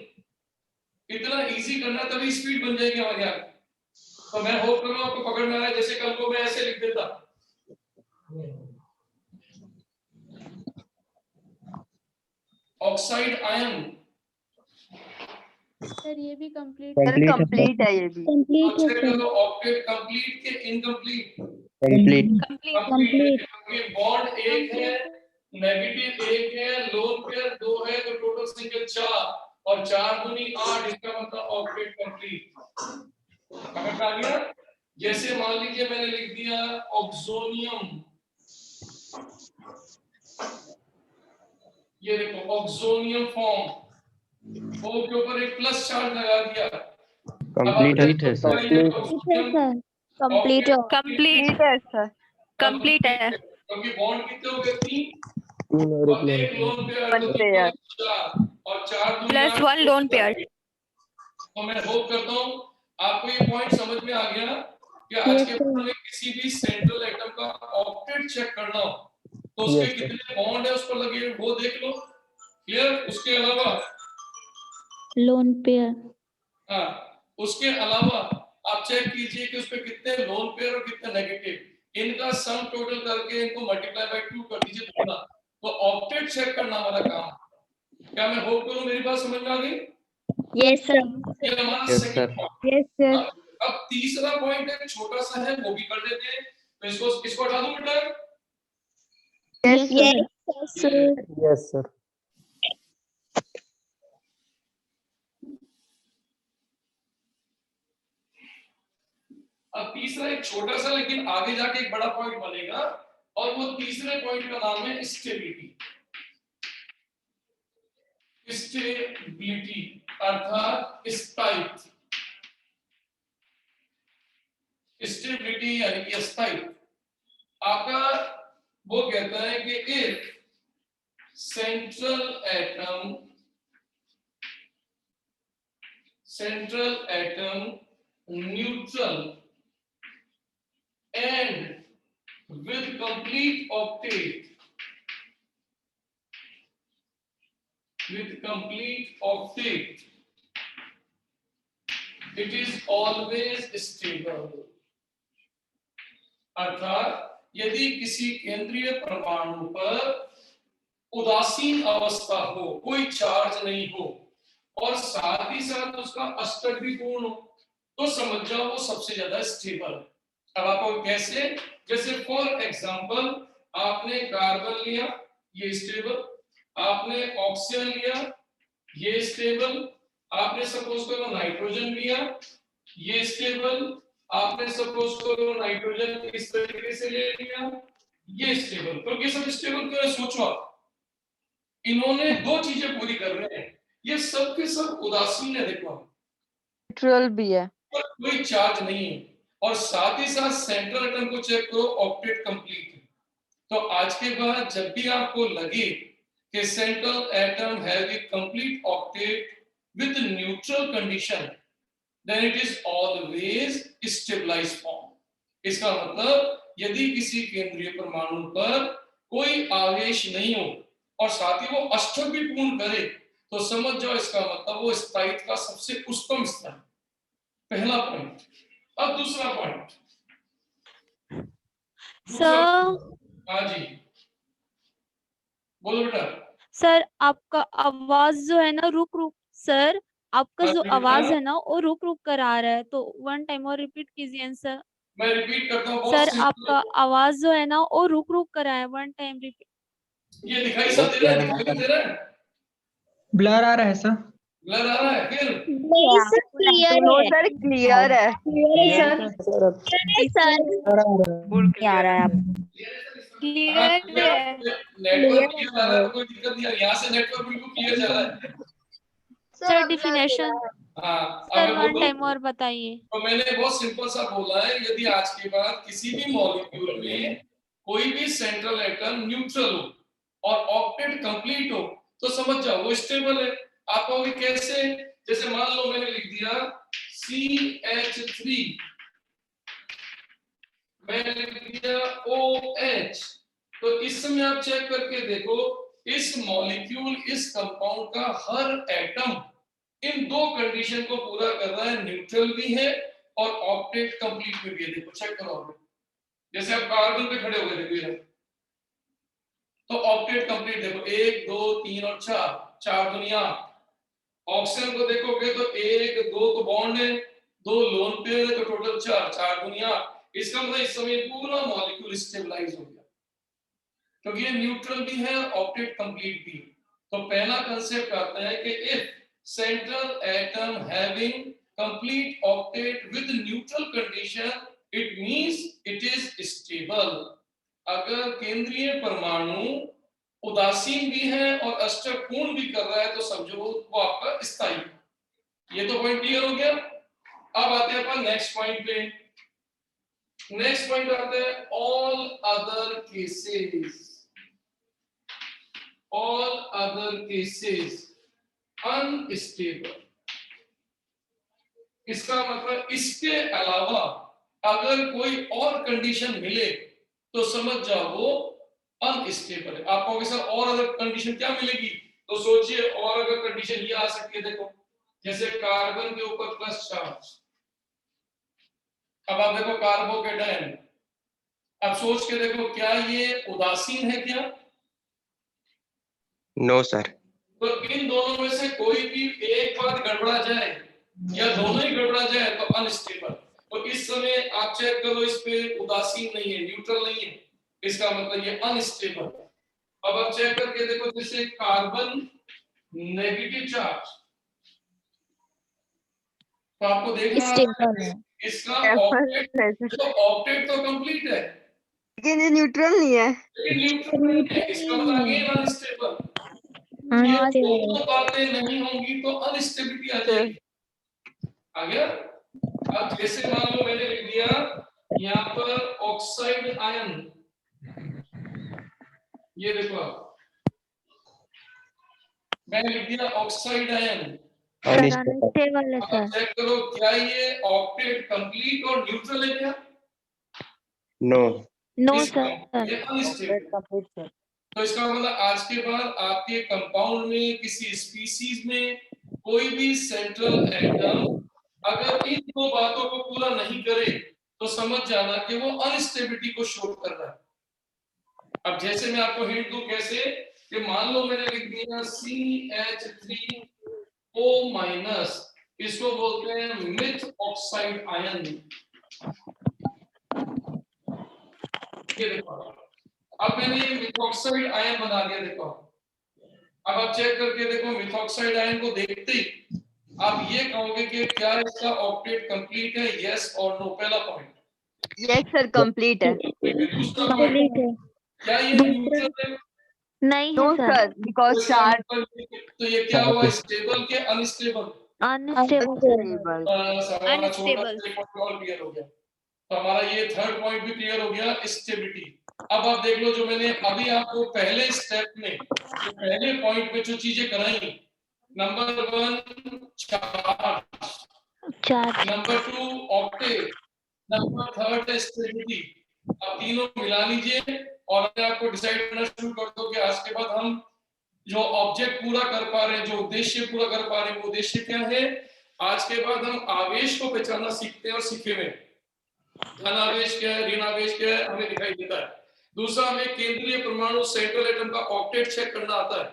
Speaker 3: इतना इजी करना, तभी स्पीड बन जाएगी हमारे यहाँ। तो मैं होप कर रहा हूं आपको पकड़ में आ रहा है। जैसे कल को मैं ऐसे लिख देता ऑक्साइड आयन,
Speaker 2: सर ये भी कंप्लीट
Speaker 6: कंप्लीट है ये भी।
Speaker 1: कंप्लीट है
Speaker 3: चेक
Speaker 1: सर।
Speaker 3: करो ऑक्टेट कंप्लीट के इनकम्प्लीट।
Speaker 5: कंप्लीट।
Speaker 3: कंप्लीट बॉन्ड एक है, नेगेटिव एक है, लोन पेयर 2 है, तो टोटल संख्या 4 और 4 दूनी 8, इसका मतलब ऑक्टेट कंप्लीट। समझ में आ गया? जैसे मान लीजिए मैंने लिख दिया ऑक्सोनियम, ये देखो ऑक्सोनियम फॉर्म, O के ऊपर एक प्लस चार्ज लगा दिया।
Speaker 7: कंप्लीट है सर।
Speaker 1: कंप्लीट है।
Speaker 2: कंप्लीट है सर। कंप्लीट है।
Speaker 3: क्योंकि बॉन्ड कितने हो गए? 3
Speaker 4: तीन और
Speaker 3: और एक लोन पेयर,
Speaker 6: One pair.
Speaker 3: 4 और 4
Speaker 2: प्लस 1 लोन पेयर।
Speaker 3: तो मैं होप करता हूं आपको ये पॉइंट समझ में आ गया कि आज के पेपर में किसी भी सेंट्रल एटम का ऑक्टेट चेक करना हो तो उसके
Speaker 4: Yes, sir.
Speaker 3: कितने बॉन्ड है उस पर लगे हैं, वो देख लो। क्लियर? उसके अलावा
Speaker 1: लोन पेयर।
Speaker 3: हाँ, उसके अलावा आप चेक कीजिए कि उस पे कितने लोन पेयर और कितने नेगेटिव, इनका सम टोटल करके इनको मल्टीप्लाई बाय 2 कर दीजिए, तो ऑक्टेट चेक करना हमारा काम है। क्या मैं होप करूं मेरी बात समझ में आ गई?
Speaker 1: Yes sir.
Speaker 3: ये हमारा
Speaker 7: Yes,
Speaker 3: second
Speaker 7: sir.
Speaker 3: Point.
Speaker 1: Yes sir.
Speaker 3: अब तीसरा पॉइंट है, छोटा सा है, वो भी कर देते हैं। तो इसको हटा दूं बेटा?
Speaker 1: Yes sir.
Speaker 4: Yes sir.
Speaker 3: अब तीसरा एक छोटा सा लेकिन आगे जाके एक बड़ा पॉइंट बनेगा, और वो तीसरे पॉइंट का नाम है स्टेबिलिटी। स्टेबिलिटी अर्थात स्थायित्व। स्टेबिलिटी यानी कि स्थायित्व। आपका वो कहता है कि एक central atom neutral and with complete octet it is always stable। अर्थात यदि किसी केंद्रीय परमाणु पर उदासीन अवस्था हो, कोई चार्ज नहीं हो, और साथ ही साथ उसका अष्टक भी पूर्ण हो, तो समझ जाओ वो सबसे ज्यादा स्टेबल है। अब आपको कैसे? जैसे फॉर एग्जांपल आपने कार्बन लिया, ये स्टेबल, आपने ऑक्सीजन लिया, ये स्टेबल, आपने सपोज करो नाइट्रोजन लिया, ये स्टेबल, आपने सपोज करो नाइट्रोजन इस तरीके से ले लिया, ये स्टेबल। तो ये सब स्टेबल क्यों है? सोचो आप, इन्होंने दो चीजें पूरी कर रहे हैं, ये सब के सब उदासीन है। देखो
Speaker 6: न्यूट्रल भी है,
Speaker 3: पर कोई चार्ज नहीं है, और साथ ही साथ सेंट्रल एटम को चेक करो, ऑक्टेट कंप्लीट है। तो आज के बाद जब भी आपको लगे कि central atom have a complete octet with neutral condition, then it is always stabilised form. इसका मतलब यदि किसी केंद्रीय परमाणु पर कोई आवेश नहीं हो और साथ ही वो अष्टक भी पूर्ण करे, तो समझ जाओ इसका मतलब वो स्थायित्व का सबसे उच्चतम स्तर। पहला पॉइंट। अब दूसरा पॉइंट।
Speaker 2: सर
Speaker 3: हाँ जी, बोलो बेटा।
Speaker 2: सर आपका आवाज जो है ना रुक रुक, सर आपका जो आवाज है ना वो रुक रुक कर आ रहा है, तो वन टाइम और रिपीट कीजिए सर।
Speaker 3: मैं रिपीट करता हूँ, बहुत
Speaker 2: सर
Speaker 3: सिंपल।
Speaker 2: आपका आवाज जो है ना वो रुक रुक कर आया, वन टाइम रिपीट।
Speaker 3: ये दिखाई सब दे रहा है, दिखाई दे रहा है,
Speaker 7: ब्लर आ रहा है सर।
Speaker 3: ब्लर आ रहा है। फिर
Speaker 1: नहीं सर, क्लियर
Speaker 6: नो
Speaker 1: है।
Speaker 6: सर क्लियर है।
Speaker 1: क्लियर है सर।
Speaker 4: सर अब
Speaker 1: सर आ रहा है आप।
Speaker 2: क्लियर है।
Speaker 3: नेटवर्क क्लियर आ रहा है, कोई दिक्कत नहीं है, यहाँ से नेटवर्क बिल्कुल क्लियर जा रहा है।
Speaker 2: सर डिफिनेशन
Speaker 3: हाँ, अब
Speaker 2: सर
Speaker 3: मैं
Speaker 2: वन
Speaker 3: बोलूं?
Speaker 2: टाइम और बताइए।
Speaker 3: तो मैंने बहुत सिंपल सा बोला है, यदि आज के बाद किसी भी मॉलिक्यूल में कोई भी सेंट्रल एटम न्यूट्रल हो और ऑक्टेट कंप्लीट हो, तो समझ जाओ वो स्टेबल है। आप कहोगे कैसे? जैसे मान लो मैंने लिख दिया CH3, मैंने लिख दिया OH, तो इस समय आप चेक करके देखो, इस मॉलिक्यूल, इस कंपाउंड का हर एटम इन दो कंडीशन को पूरा कर रहा है, न्यूट्रल भी है और ऑक्टेट कंप्लीट में भी है। देखो चेक करो आप, जैसे आप कार्बन पे खड़े हो गए, देखो ये तो ऑक्टेट कंप्लीट, देखो 1 2 3 और 4, 4 दुनिया। ऑक्सीजन को देखोगे तो 1 2 तो बॉन्ड है, 2 लोन पेयर है, तो टोटल 4, 4 दुनिया। इसका मतलब इस समय पूरा मॉलिक्यूल स्टेबलाइज हो गया, क्योंकि ये न्यूट्रल भी है और ऑक्टेट कंप्लीट भी। तो पहला कांसेप्ट आता है कि if central atom having complete octet with neutral condition, it means it is stable। अगर केंद्रीय परमाणु उदासीन भी है और अष्टक पूर्ण भी कर रहा है, तो समझो वो आपका स्थायी। ये तो पॉइंट क्लियर हो गया। अब आते हैं अपन नेक्स्ट पॉइंट पे। नेक्स्ट पॉइंट आता है all other cases. All other cases unstable. इसका मतलब इसके अलावा अगर कोई और कंडीशन मिले तो समझ जाओ वो अनस्टेबल है। आप कहोगे सर और अगर कंडीशन क्या मिलेगी? तो सोचिए, और अगर कंडीशन ये आ सकती है, देखो जैसे कार्बन के ऊपर प्लस चार्ज। अब आप देखो कार्बोकेटायन, अब सोच के देखो क्या ये उदासीन है क्या?
Speaker 8: No sir.
Speaker 3: तो इन दोनों में से कोई भी एक बात गड़बड़ा जाए या दोनों ही गड़बड़ा जाए तो अनस्टेबल। तो इस समय आप चेक करो, इस पे उदासीन नहीं है, न्यूट्रल नहीं है, इसका मतलब ये अनस्टेबल। अब आप चेक करके देखो, जैसे कार्बन नेगेटिव चार्ज, तो आपको देखना है इसका ऑक्टेट, तो ऑक्टेट तो कंप्लीट है
Speaker 6: लेकिन ये न्यूट्रल नहीं है।
Speaker 3: लेकिन न्यूट्रल नहीं है, इसका मतलब अगेन अनस्टेबल। ये दोनों बातें नहीं होंगी तो अनस्टेबिलिटी आ जाएगी। आ गया? अब जैसे मान लो मैंने लिख दिया यहाँ पर ऑक्साइड आयन, ये देखो आप, मैंने लिख दिया ऑक्साइड आयन।
Speaker 2: अनस्टेबल है
Speaker 3: अब
Speaker 2: सर।
Speaker 3: चेक करो क्या ये ऑक्टेट कंप्लीट और न्यूट्रल है क्या?
Speaker 4: नो।
Speaker 2: नो
Speaker 3: इसका
Speaker 2: सर।
Speaker 3: ये अनस्टेबल। तो इसका मतलब आज के बाद आपके कंपाउंड में किसी स्पीसीज में कोई भी सेंट्रल एटम अगर इन दो बातों को पूरा नहीं करे तो समझ जाना कि वो अनस्टेबिलिटी को शो कर रहा है। अब जैसे मैं आपको हिंट दूं कैसे, कि मान लो मैंने लिख दिया CH3O-, इसको बोलते हैं मिथ ऑक्साइड आयन। ये देखो, अब मैंने ये मिथॉक्साइड आयन बना दिया। देखो अब आप चेक करके देखो, मिथॉक्साइड आयन को देखते ही आप ये कहोगे कि क्या इसका ऑक्टेट कंप्लीट है, यस और नो। पहला पॉइंट
Speaker 6: यस सर, कंप्लीट है।
Speaker 3: दूसरा
Speaker 2: कंप्लीट
Speaker 3: पॉइंट,
Speaker 2: है।
Speaker 3: क्या ये
Speaker 2: दूसरा
Speaker 3: न्यूट्रल है?
Speaker 2: नहीं
Speaker 6: नो
Speaker 2: है सर।
Speaker 6: सर, बिकॉज
Speaker 3: तो इसका
Speaker 6: चार्ज
Speaker 3: मतलब तो ये क्या हुआ, स्टेबल के अनस्टेबल?
Speaker 2: अनस्टेबल।
Speaker 6: अनस्टेबल।
Speaker 3: हमारा छोटा
Speaker 2: Unstable.
Speaker 3: सा एक पॉइंट और क्लियर हो गया। तो हमारा ये थर्ड पॉइंट भी क्लियर हो गया, स्टेबिलिटी। अब आप देख लो, जो मैंने अभी आपको पहले स्टेप में, जो पहले पॉइंट में जो चीजें कराई, number 1 charge, number 2 octet, number 3 stability. अब तीनों मिला लीजिए और अपने आप को डिसाइड करना शुरू कर दो कि आज के बाद हम जो ऑब्जेक्ट पूरा कर पा रहे हैं, जो उद्देश्य पूरा कर पा रहे हैं, वो उद्देश्य क्या है। आज के बाद हम आवेश को पहचानना सीखते हैं और सीखे में धन आवेश क्या है, ऋण आवेश क्या है, हमें दिखाई देता है। दूसरा, हमें केंद्रीय परमाणु सेंट्रल एटम का ऑक्टेट चेक करना आता है।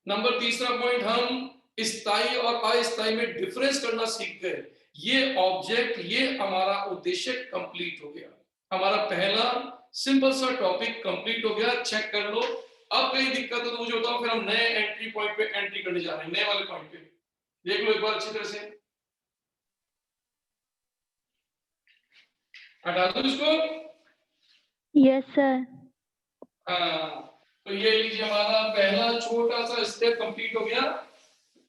Speaker 3: नंबर तीसरा पॉइंट, हम स्थायी और अस्थायी में डिफरेंस करना सीख गए। ये ऑब्जेक्ट, ये हमारा उद्देश्य कंप्लीट हो गया। हमारा पहला सिंपल सा टॉपिक कंप्लीट हो गया, चेक कर लो। अब कहीं दिक्कत हो तो मुझे बताओ, फिर हम नए एंट्री पॉइंट पे एंट्री करने जा रहे हैं, नए वाले पॉइंट पे। देख लो एक बार अच्छी तरह से, हटा दो इसको।
Speaker 2: Yes sir.
Speaker 3: तो ये लीजिए, हमारा पहला छोटा सा स्टेप कंप्लीट हो गया,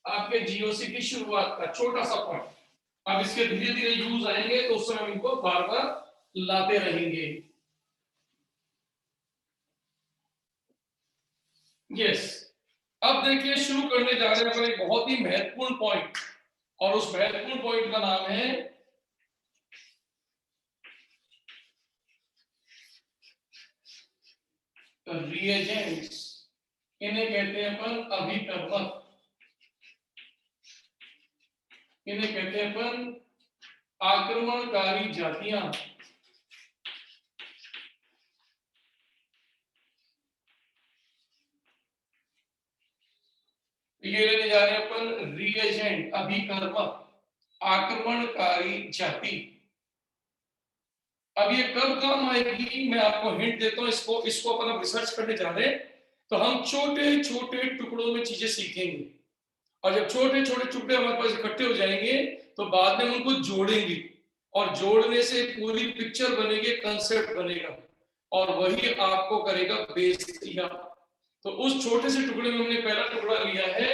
Speaker 3: आपके जीओसी की शुरुआत का छोटा सा पॉइंट। अब इसके धीरे धीरे यूज आएंगे तो उस समय हम इनको बार बार लाते रहेंगे। यस, अब देखिए शुरू करने जा रहे हैं अपने एक बहुत ही महत्वपूर्ण पॉइंट, और उस महत्वपूर्ण पॉइंट का नाम है रिएजेंट्स। इन्हें कहते हैं अपन अभिकर्मक, इन्हें कहते हैं अपन आक्रमणकारी जातियां। ये लेने जा रहे हैं अपन रिएजेंट, अभिकर्मक, आक्रमणकारी जाति। अब ये कब काम आएगी, मैं आपको हिंट देता हूं। इसको अपन अब रिसर्च करने जा रहे हैं, तो हम छोटे छोटे टुकड़ों में चीजें सीखेंगे, और जब छोटे छोटे टुकड़े हमारे पास इकट्ठे हो जाएंगे तो बाद में हम उनको जोड़ेंगे, और जोड़ने से पूरी पिक्चर बनेगी, कंसेप्ट बनेगा, और वही आपको करेगा बेस दिया। तो उस छोटे से टुकड़े में हमने पहला टुकड़ा लिया है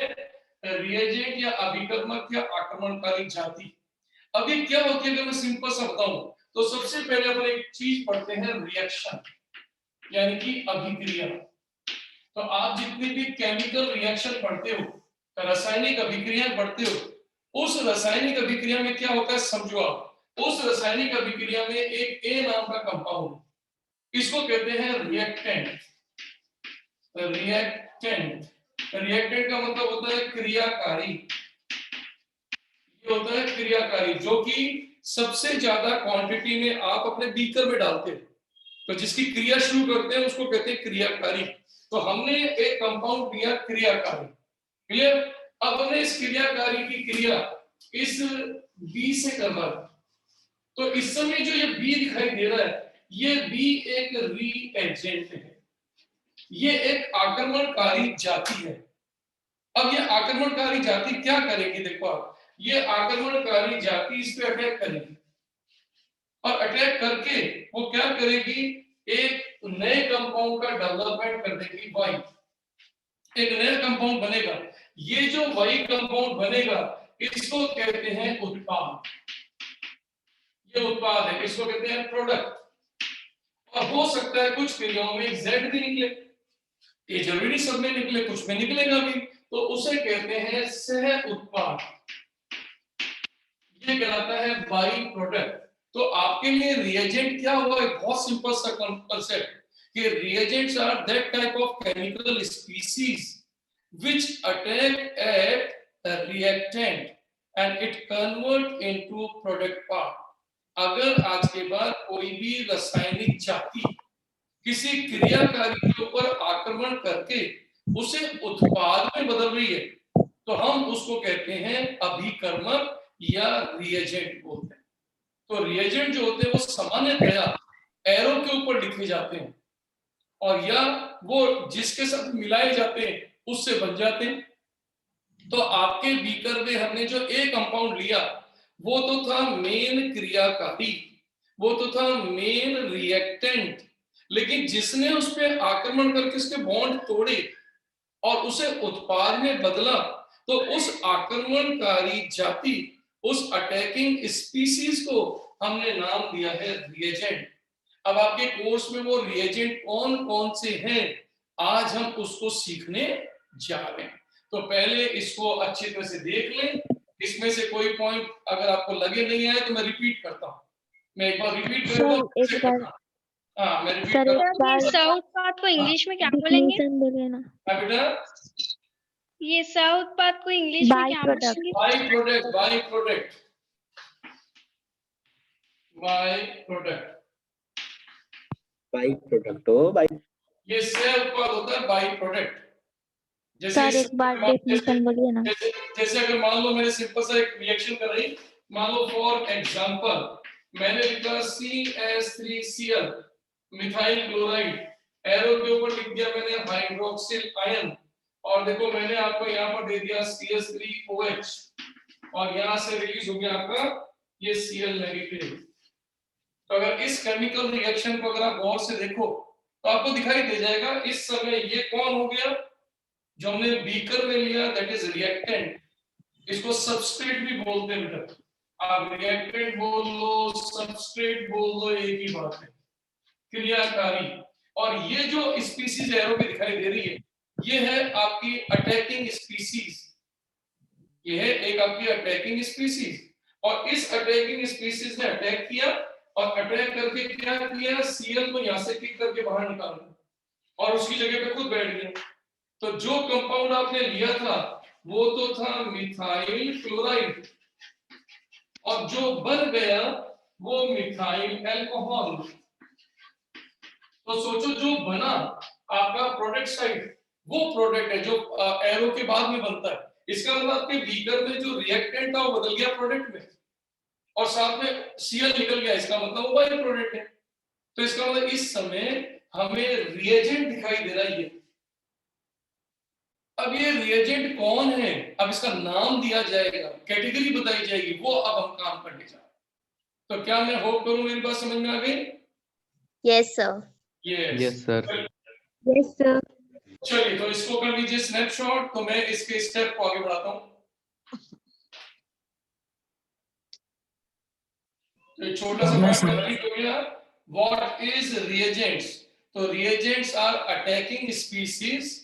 Speaker 3: रिएजेंट या अभिकर्मक या आक्रमणकारी जाति। अब ये क्या होती है, अगर मैं सिंपल सा बताऊं तो सबसे पहले अपन एक चीज पढ़ते हैं, रिएक्शन यानी कि अभिक्रिया। तो आप जितनी भी केमिकल रिएक्शन पढ़ते हो, रासायनिक अभिक्रिया पढ़ते हो, उस रासायनिक अभिक्रिया में क्या होता है समझो आप। उस रासायनिक अभिक्रिया में एक ए नाम का कंपाउंड, इसको कहते हैं रिएक्टेंट। रिएक्टेंट, रिएक्टेंट का मतलब होता है क्रियाकारी। ये होता है क्रियाकारी, जो कि सबसे ज्यादा क्वांटिटी में आप अपने बीकर में डालते हो, तो जिसकी क्रिया शुरू करते हैं उसको कहते हैं क्रियाकारी। तो हमने एक कंपाउंड लिया क्रियाकारी, क्लियर? अब हमने इस क्रियाकारी की क्रिया इस बी से करवा दी, तो इस समय जो ये बी दिखाई दे रहा है, ये बी एक रीएजेंट है, ये एक आक्रमणकारी जाति है। अब ये आक्रमणकारी जाति क्या करेगी? देखो आप, ये आक्रमणकारी जाति इस पे अटैक करेगी, और अटैक करके वो क्या करेगी? एक नए कंपाउंड का डेवलपमेंट कर देगी, वाई। एक नया कंपाउंड बनेगा, ये जो वाई कंपाउंड बनेगा इसको कहते हैं उत्पाद। ये उत्पाद है, इसको कहते हैं प्रोडक्ट। और हो सकता है कुछ क्रियाओं में जेड भी निकले, ये जरूरी नहीं सब में निकले, कुछ में निकलेगा भी, तो उसे कहते हैं सह उत्पाद। ये कहलाता है बाई प्रोडक्ट। तो आपके लिए रिएजेंट क्या हुआ? एक बहुत सिंपल सा कंसेप्ट कि reagents are that type of chemical species which attack at a reactant and it convert into product part. अगर आज के बाद कोई भी रासायनिक जाति किसी क्रियाकारी के ऊपर आक्रमण करके उसे उत्पाद में बदल रही है, तो हम उसको कहते हैं अभिकर्मक या रिएजेंट बोलते हैं। तो रिएजेंट जो होते हैं वो सामान्यतया एरो के ऊपर लिखे जाते हैं, और या वो जिसके साथ मिलाए जाते हैं उससे बन जाते हैं। तो आपके बीकर में हमने जो ए कंपाउंड लिया वो तो था मेन क्रियाकारी, वो तो था मेन रिएक्टेंट, लेकिन जिसने उस पर आक्रमण करके उसके बॉन्ड तोड़े और उसे उत्पाद में बदला, तो उस आक्रमणकारी जाति, उस अटैकिंग स्पीसीज को हमने नाम दिया है रिएजेंट। अब आपके कोर्स में वो रिएजेंट कौन कौन से हैं आज हम उसको सीखने जा रहे हैं। तो पहले इसको अच्छी तरह से देख लें, इसमें से कोई पॉइंट अगर आपको लगे नहीं आए तो मैं रिपीट करता हूँ, मैं एक बार रिपीट करूंगा। हाँ, मैं रिपीट करता हूँ।
Speaker 1: साउथ पार्ट को इंग्लिश में क्या बोलेंगे?
Speaker 3: बेटा,
Speaker 1: ये साउथ पार्ट को इंग्लिश में क्या बोलेंगे?
Speaker 3: By product, by product, by product,
Speaker 5: by product हो बाई।
Speaker 3: ये सह उत्पाद होता है बाई प्रोडक्ट।
Speaker 1: सर एक बार डेफिनेशन बोलिए ना।
Speaker 3: जैसे अगर मान लो मैंने सिंपल सा एक रिएक्शन कर रही, मान लो फॉर एग्जांपल मैंने लिखा CH3Cl मिथाइल क्लोराइड, एरो के ऊपर लिख दिया मैंने हाइड्रोक्सिल आयन, और देखो मैंने आपको यहाँ पर दे दिया CH3OH, और यहाँ से रिलीज हो गया आपका ये Cl नेगेटिव। तो अगर इस केमिकल रिएक्शन को अगर आप गौर से देखो तो आपको दिखाई दे जाएगा इस समय ये कौन हो गया जो हमने बीकर में लिया, दैट इज रिएक्टेंट। इसको सबस्ट्रेट भी बोलते हैं बेटा, आप रिएक्टेंट बोल लो, सबस्ट्रेट बोल लो, एक ही बात है, क्रियाकारी। और ये जो स्पीसीज एरो पे दिखाई दे रही है ये है आपकी अटैकिंग स्पीसीज, ये है एक आपकी अटैकिंग स्पीसीज। और इस अटैकिंग स्पीसीज ने अटैक किया, और अटैक करके क्या किया? Cl को यहां से किक करके बाहर निकाल दिया और उसकी जगह पे खुद बैठ गया। तो जो कंपाउंड आपने लिया था वो तो था मिथाइल क्लोराइड, और जो बन गया वो मिथाइल अल्कोहल। तो सोचो जो बना आपका प्रोडक्ट साइड, वो प्रोडक्ट है जो एरो के बाद में बनता है। इसका मतलब आपके बीकर में जो रिएक्टेंट था वो बदल गया प्रोडक्ट में, और साथ में Cl निकल गया, इसका मतलब वो बाई प्रोडक्ट है। तो इसका मतलब इस समय हमें रिएजेंट दिखाई दे रहा है ये। अब ये रिएजेंट कौन है, अब इसका नाम दिया जाएगा, कैटेगरी बताई जाएगी, वो अब हम काम करने जा रहे हैं। तो क्या मैं होप करूं मेरी बात समझ में आ गई?
Speaker 6: Yes sir.
Speaker 3: Yes
Speaker 5: sir.
Speaker 6: Yes sir.
Speaker 3: चलिए तो इसको कर लीजिए स्नैपशॉट, तो मैं इसके स्टेप को आगे बढ़ाता हूं। तो छोटा सा कंप्लीट हो गया। What is reagents? तो reagents are attacking species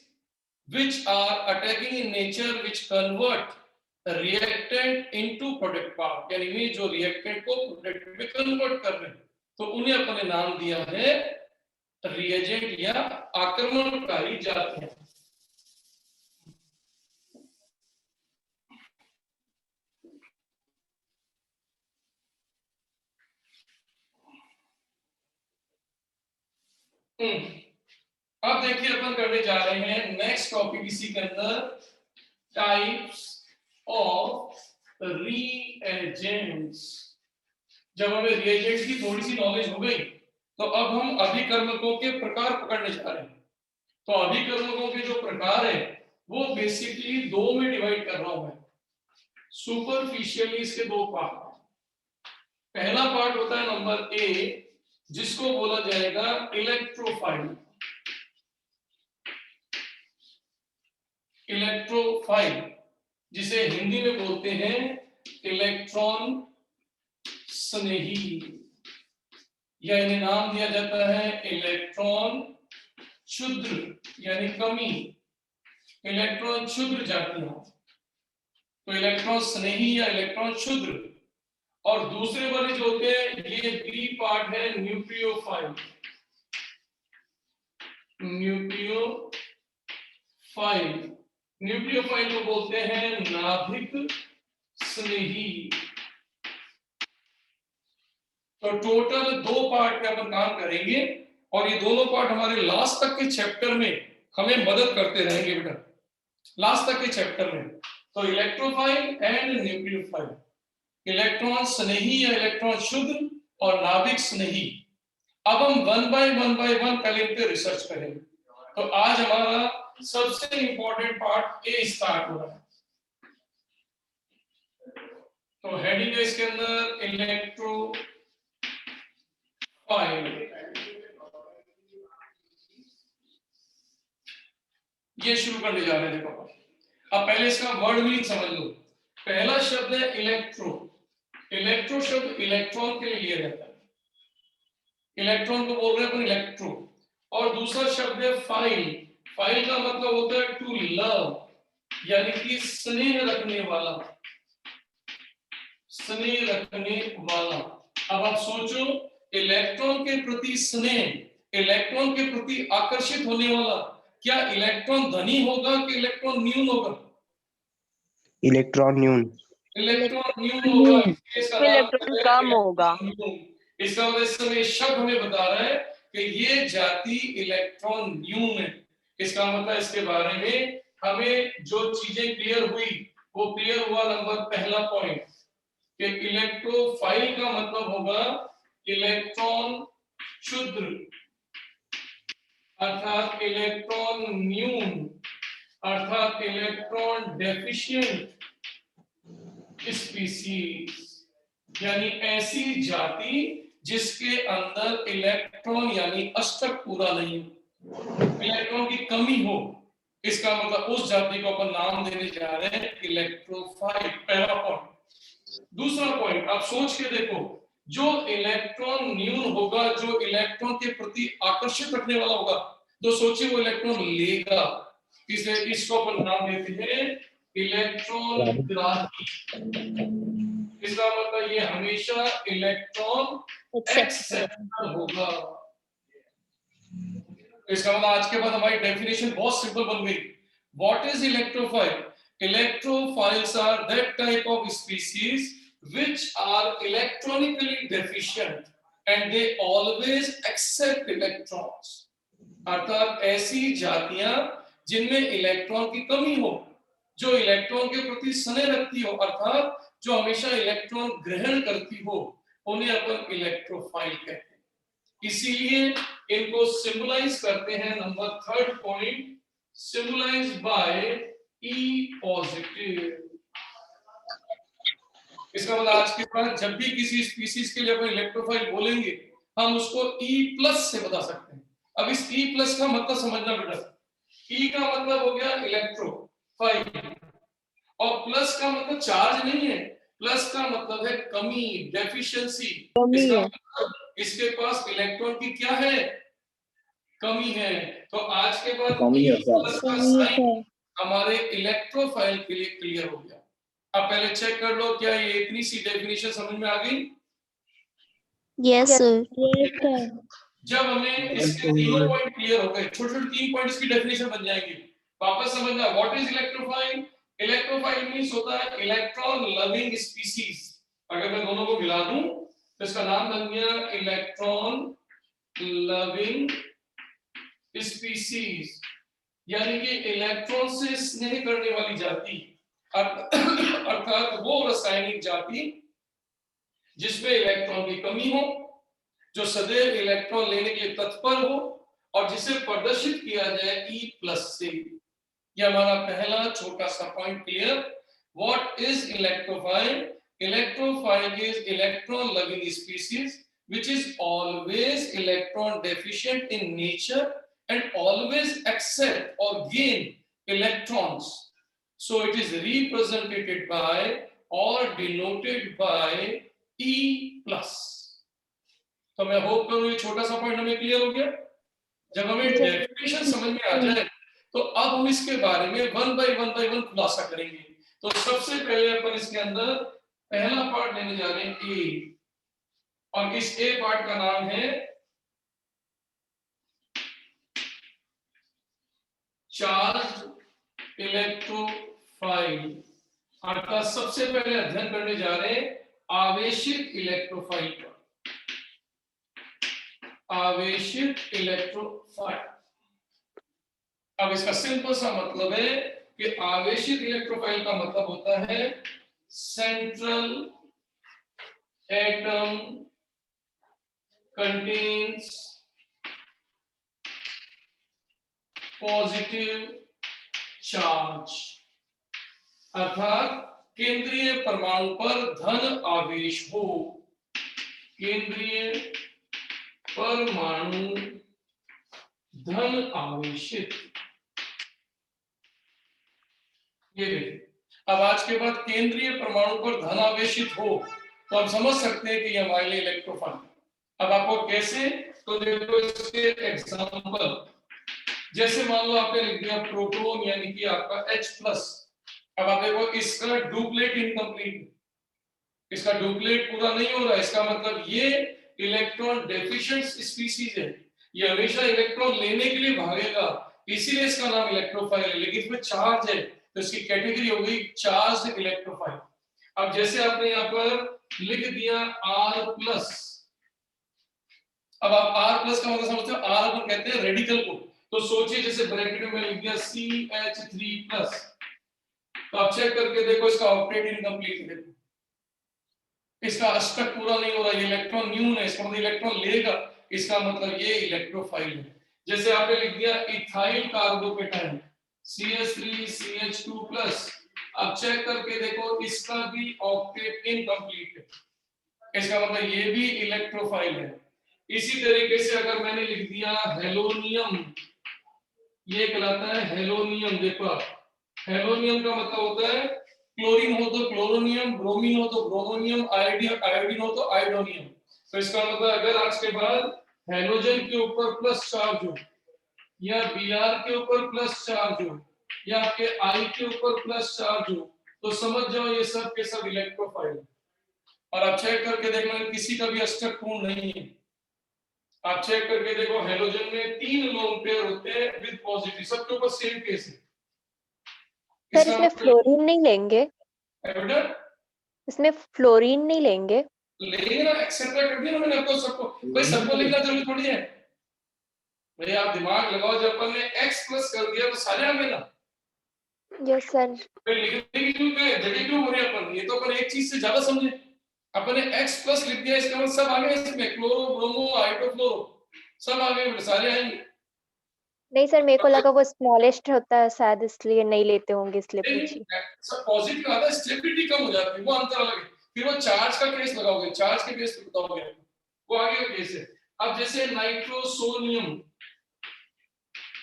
Speaker 3: which are attacking in nature which convert the reactant into product part, यानी में जो reactant को product में convert कर रहे हैं, तो उन्हें अपने नाम दिया है reagent या आक्रमणकारी जाति। अब देखिए अपन करने जा रहे हैं नेक्स्ट टॉपिक इसी के अंदर, टाइप्स ऑफ रिएजेंट्स। जब हमें रिएजेंट की थोड़ी सी नॉलेज हो गई तो अब हम अभिकर्मकों के प्रकार पकड़ने जा रहे हैं। तो अभिकर्मकों के जो प्रकार है वो बेसिकली दो में डिवाइड कर रहा हूं मैं। सुपरफिशियली इसके दो पार्ट। पहला पार्ट होता है नंबर ए, जिसको बोला जाएगा इलेक्ट्रोफाइल। इलेक्ट्रोफाइल जिसे हिंदी में बोलते हैं इलेक्ट्रॉन स्नेही, या इन्हें नाम दिया जाता है इलेक्ट्रॉन क्षुद्र यानी कमी, इलेक्ट्रॉन क्षुद्र जातियां। तो इलेक्ट्रॉन स्नेही या इलेक्ट्रॉन क्षुद्र। और दूसरे वाले जो होते हैं ये बी पार्ट है न्यूक्लियोफाइल। न्यूक्लियोफाइल को बोलते हैं नाभिक स्नेही। तो टोटल दो पार्ट पे अपन काम करेंगे और ये दोनों पार्ट हमारे लास्ट तक के चैप्टर में हमें मदद करते रहेंगे बेटा, लास्ट तक के चैप्टर में। तो इलेक्ट्रोफाइल एंड न्यूक्लियोफाइल, इलेक्ट्रॉन स्नेही या इलेक्ट्रॉन शुद्ध और नाभिक स्नेही। अब हम वन बाय वन पहले इन पे रिसर्च करेंगे। तो आज हमारा सबसे इंपॉर्टेंट पार्ट ए स्टार्ट हो रहा है। तो हेडिंग है इसके अंदर इलेक्ट्रोफाइल। ये शुरू करने जा रहे हैं। देखो अब पहले इसका वर्ड मीनिंग समझ लो। पहला शब्द है इलेक्ट्रो। इलेक्ट्रो शब्द इलेक्ट्रॉन के लिए लिया जाता है, इलेक्ट्रॉन को बोल रहे हैं अपन इलेक्ट्रो। और दूसरा शब्द है फाइल। फाइल का मतलब होता है टू लव, यानी कि स्नेह रखने वाला, स्नेह रखने वाला। अब आप सोचो इलेक्ट्रॉन के प्रति स्नेह, इलेक्ट्रॉन के प्रति आकर्षित होने वाला, क्या इलेक्ट्रॉन धनी होगा कि इलेक्ट्रॉन न्यून होगा?
Speaker 4: इलेक्ट्रॉन न्यून।
Speaker 3: इलेक्ट्रॉन न्यून होगा,
Speaker 8: इलेक्ट्रॉन कम होगा।
Speaker 3: इसका मतलब इस समय शब्द हमें बता रहा है कि ये जाति इलेक्ट्रॉन न्यून है। इसका मतलब इसके बारे में हमें जो चीजें क्लियर हुई वो क्लियर हुआ। नंबर पहला पॉइंट कि इलेक्ट्रोफाइल का मतलब होगा इलेक्ट्रॉन क्षुद्र अर्थात इलेक्ट्रॉन न्यून अर्थात इलेक्ट्रॉन डेफिशिएंट स्पीसीज, यानी ऐसी जाति जिसके अंदर इलेक्ट्रॉन यानी अष्टक पूरा नहीं हो, इलेक्ट्रॉन की कमी हो। इसका मतलब उस जाति को अपन नाम देने जा रहे हैं इलेक्ट्रोफाइल। पहला पॉइंट। दूसरा पॉइंट आप सोच के देखो, जो इलेक्ट्रॉन न्यून होगा, जो इलेक्ट्रॉन के प्रति आकर्षित रखने वाला होगा, तो सोचिए वो इलेक्ट्रॉन लेगा किसे। इसको अपन नाम देते हैं इलेक्ट्रॉन ग्राही। इसका मतलब ये हमेशा इलेक्ट्रॉन एक्सेप्टर होगा। इसका मतलब आज के बाद हमारी डेफिनेशन बहुत सिंपल बन गई। What is electrophile? Electrophiles are that type of species which are electronically deficient and they always accept electrons। अर्थात ऐसी जातियां जिनमें इलेक्ट्रॉन की कमी हो, जो इलेक्ट्रॉन के प्रति स्नेह रखती हो, अर्थात जो हमेशा इलेक्ट्रॉन ग्रहण करती हो, उन्हें अपन इलेक्ट्रोफाइल कहते हैं। इसीलिए इनको सिंबलाइज करते हैं। Number third point, symbolise by E positive. इसका मतलब आज के बाद जब भी किसी स्पीसीज के लिए अपन इलेक्ट्रोफाइल बोलेंगे, हम उसको E+ से बता सकते हैं। अब इस E+ का मतलब समझना बेटा। E का मतलब हो गया इलेक्ट्रोफाइल और प्लस का मतलब चार्ज नहीं है, प्लस का मतलब है कमी, डेफिशिएंसी। इसका मतलब इसके पास इलेक्ट्रॉन की क्या है? कमी है। तो आज के बाद E+ का साइन हमारे इलेक्ट्रोफाइल के लिए क्लियर हो गया। अब पहले चेक कर लो, क्या ये इतनी सी डेफिनेशन समझ में आ गई?
Speaker 6: Yes, sir.
Speaker 3: जब हमें इसके तीनों पॉइंट क्लियर हो गए, छोटे छोटे 3 पॉइंट्स की डेफिनेशन बन जाएंगी। वापस समझना, what is electrophile? Electrophile means होता है इलेक्ट्रॉन लविंग स्पीसीज। अगर मैं दोनों को मिला दूं तो इसका नाम बन गया इलेक्ट्रॉन लविंग स्पीसीज। यानी कि इलेक्ट्रॉन से स्नेह करने वाली जाति, अर्थात वो रासायनिक जाति जिसमें इलेक्ट्रॉन की कमी हो, जो सदैव इलेक्ट्रॉन लेने के लिए तत्पर हो और जिसे प्रदर्शित किया जाए E+ से। यह हमारा पहला छोटा सा point clear. What is electrophile? Electrophile is electron loving species which is always electron deficient in nature and always accept or gain electrons. So it is represented by or denoted by E+. तो मैं hope करूं ये छोटा सा point हमें clear हो गया। जब हमें डेफिनेशन समझ में आ जाए तो अब हम इसके बारे में वन बाय वन खुलासा करेंगे। तो सबसे पहले अपन इसके अंदर पहला पार्ट लेने जा रहे हैं ए, और इस ए पार्ट का नाम है चार्ज इलेक्ट्रोफाइल। अर्थात सबसे पहले अध्ययन करने जा रहे हैं आवेशित इलेक्ट्रोफाइल का। आवेशित इलेक्ट्रोफाइल, अब इसका सिंपल सा मतलब है कि आवेशित इलेक्ट्रोफाइल का मतलब होता है central atom contains positive charge, अर्थात केंद्रीय परमाणु पर धन आवेश हो। केंद्रीय परमाणु धन आवेशित। ये देखिए, अब आज के बाद केंद्रीय परमाणु पर धन आवेशित हो तो हम समझ सकते हैं कि यह हमारे लिए इलेक्ट्रोफाइल। अब आपको कैसे, तो देखो इसके एग्जांपल, जैसे मान लो आपने लिख दिया प्रोटॉन यानी कि आपका H+। अब आप देखो इसका डुप्लेट इनकम्प्लीट, इसका डुप्लेट पूरा नहीं हो रहा, इसका मतलब ये इलेक्ट्रॉन डेफिशिएंट स्पीशीज है, ये हमेशा इलेक्ट्रॉन लेने के लिए भागेगा, इसीलिए इसका नाम इलेक्ट्रोफाइल है। लेकिन इसमें चार्ज है तो इसकी कैटेगरी हो गई चार्ज इलेक्ट्रोफाइल। अब जैसे आपने यहाँ पर लिख दिया R+, अब आप R+ का मतलब समझते हो, R अपन कहते हैं रेडिकल को, तो सोचिए जैसे ब्रैकेट में लिख दिया CH3+, तो आप चेक करके देखो इसका ऑक्टेट इनकम्प्लीट है, इसका अष्टक पूरा नहीं हो रहा, ये इलेक्ट्रॉन न्यून है, इसका मतलब इलेक्ट्रॉन लेगा, इसका मतलब ये इलेक्ट्रोफाइल है। जैसे आपने लिख दिया इथाइल कार्बोकेटाइन CH3CH2+, अब चेक करके देखो इसका भी ऑक्टेट इनकम्प्लीट है, इसका मतलब ये भी इलेक्ट्रोफाइल है। इसी तरीके से अगर मैंने लिख दिया हेलोनियम, ये कहलाता है हेलोनियम। देखो हेलोनियम का मतलब होता है क्लोरीन हो तो क्लोरोनियम, ब्रोमीन हो तो ब्रोमोनियम, आयोडीन हो तो आयोडोनियम। तो इसका मतलब अगर आज के बाद हेलोजन के ऊपर प्लस चार्ज हो, या Br के ऊपर प्लस चार्ज हो, या आपके I के ऊपर प्लस चार्ज हो, तो समझ जाओ ये सब के सब इलेक्ट्रोफाइल। और आप चेक करके देखना किसी का भी अष्टक पूर्ण नहीं है। आप चेक करके देखो हेलोजन में 3 लोन पेयर होते हैं विद पॉजिटिव, सबके ऊपर सेम केस है।
Speaker 9: सर इसमें फ्लोरीन नहीं लेंगे? इसमें फ्लोरीन नहीं लेंगे?
Speaker 3: लेंगे ना, एक्सेप्ट कर दिया ना मैंने आपको सबको, भाई सबको लिखना जरूरी थोड़ी है भाई, आप दिमाग लगाओ, जब अपन ने X+ कर दिया तो सारे आ गए ना।
Speaker 9: Yes sir.
Speaker 3: फिर लिखने की जगह क्यों हो रही है अपन, ये तो अपन एक चीज से ज्यादा समझे, अपन ने X+ लिख दिया, इसका मतलब सब आ गए इसमें, क्लोरो ब्रोमो हाइड्रोफ्लोरो सब आ गए, सारे आएंगे।
Speaker 9: नहीं सर, मेरे को लगा वो स्मॉलेस्ट होता है शायद, इसलिए नहीं लेते होंगे, इसलिए पूछी।
Speaker 3: सब पॉजिटिव आता है, स्टेबिलिटी कम हो जाती है, वो अंतर अलग है। फिर वो चार्ज का केस लगाओगे, चार्ज के केस पे बताओगे, वो आगे का केस है। अब जैसे नाइट्रोसोनियम,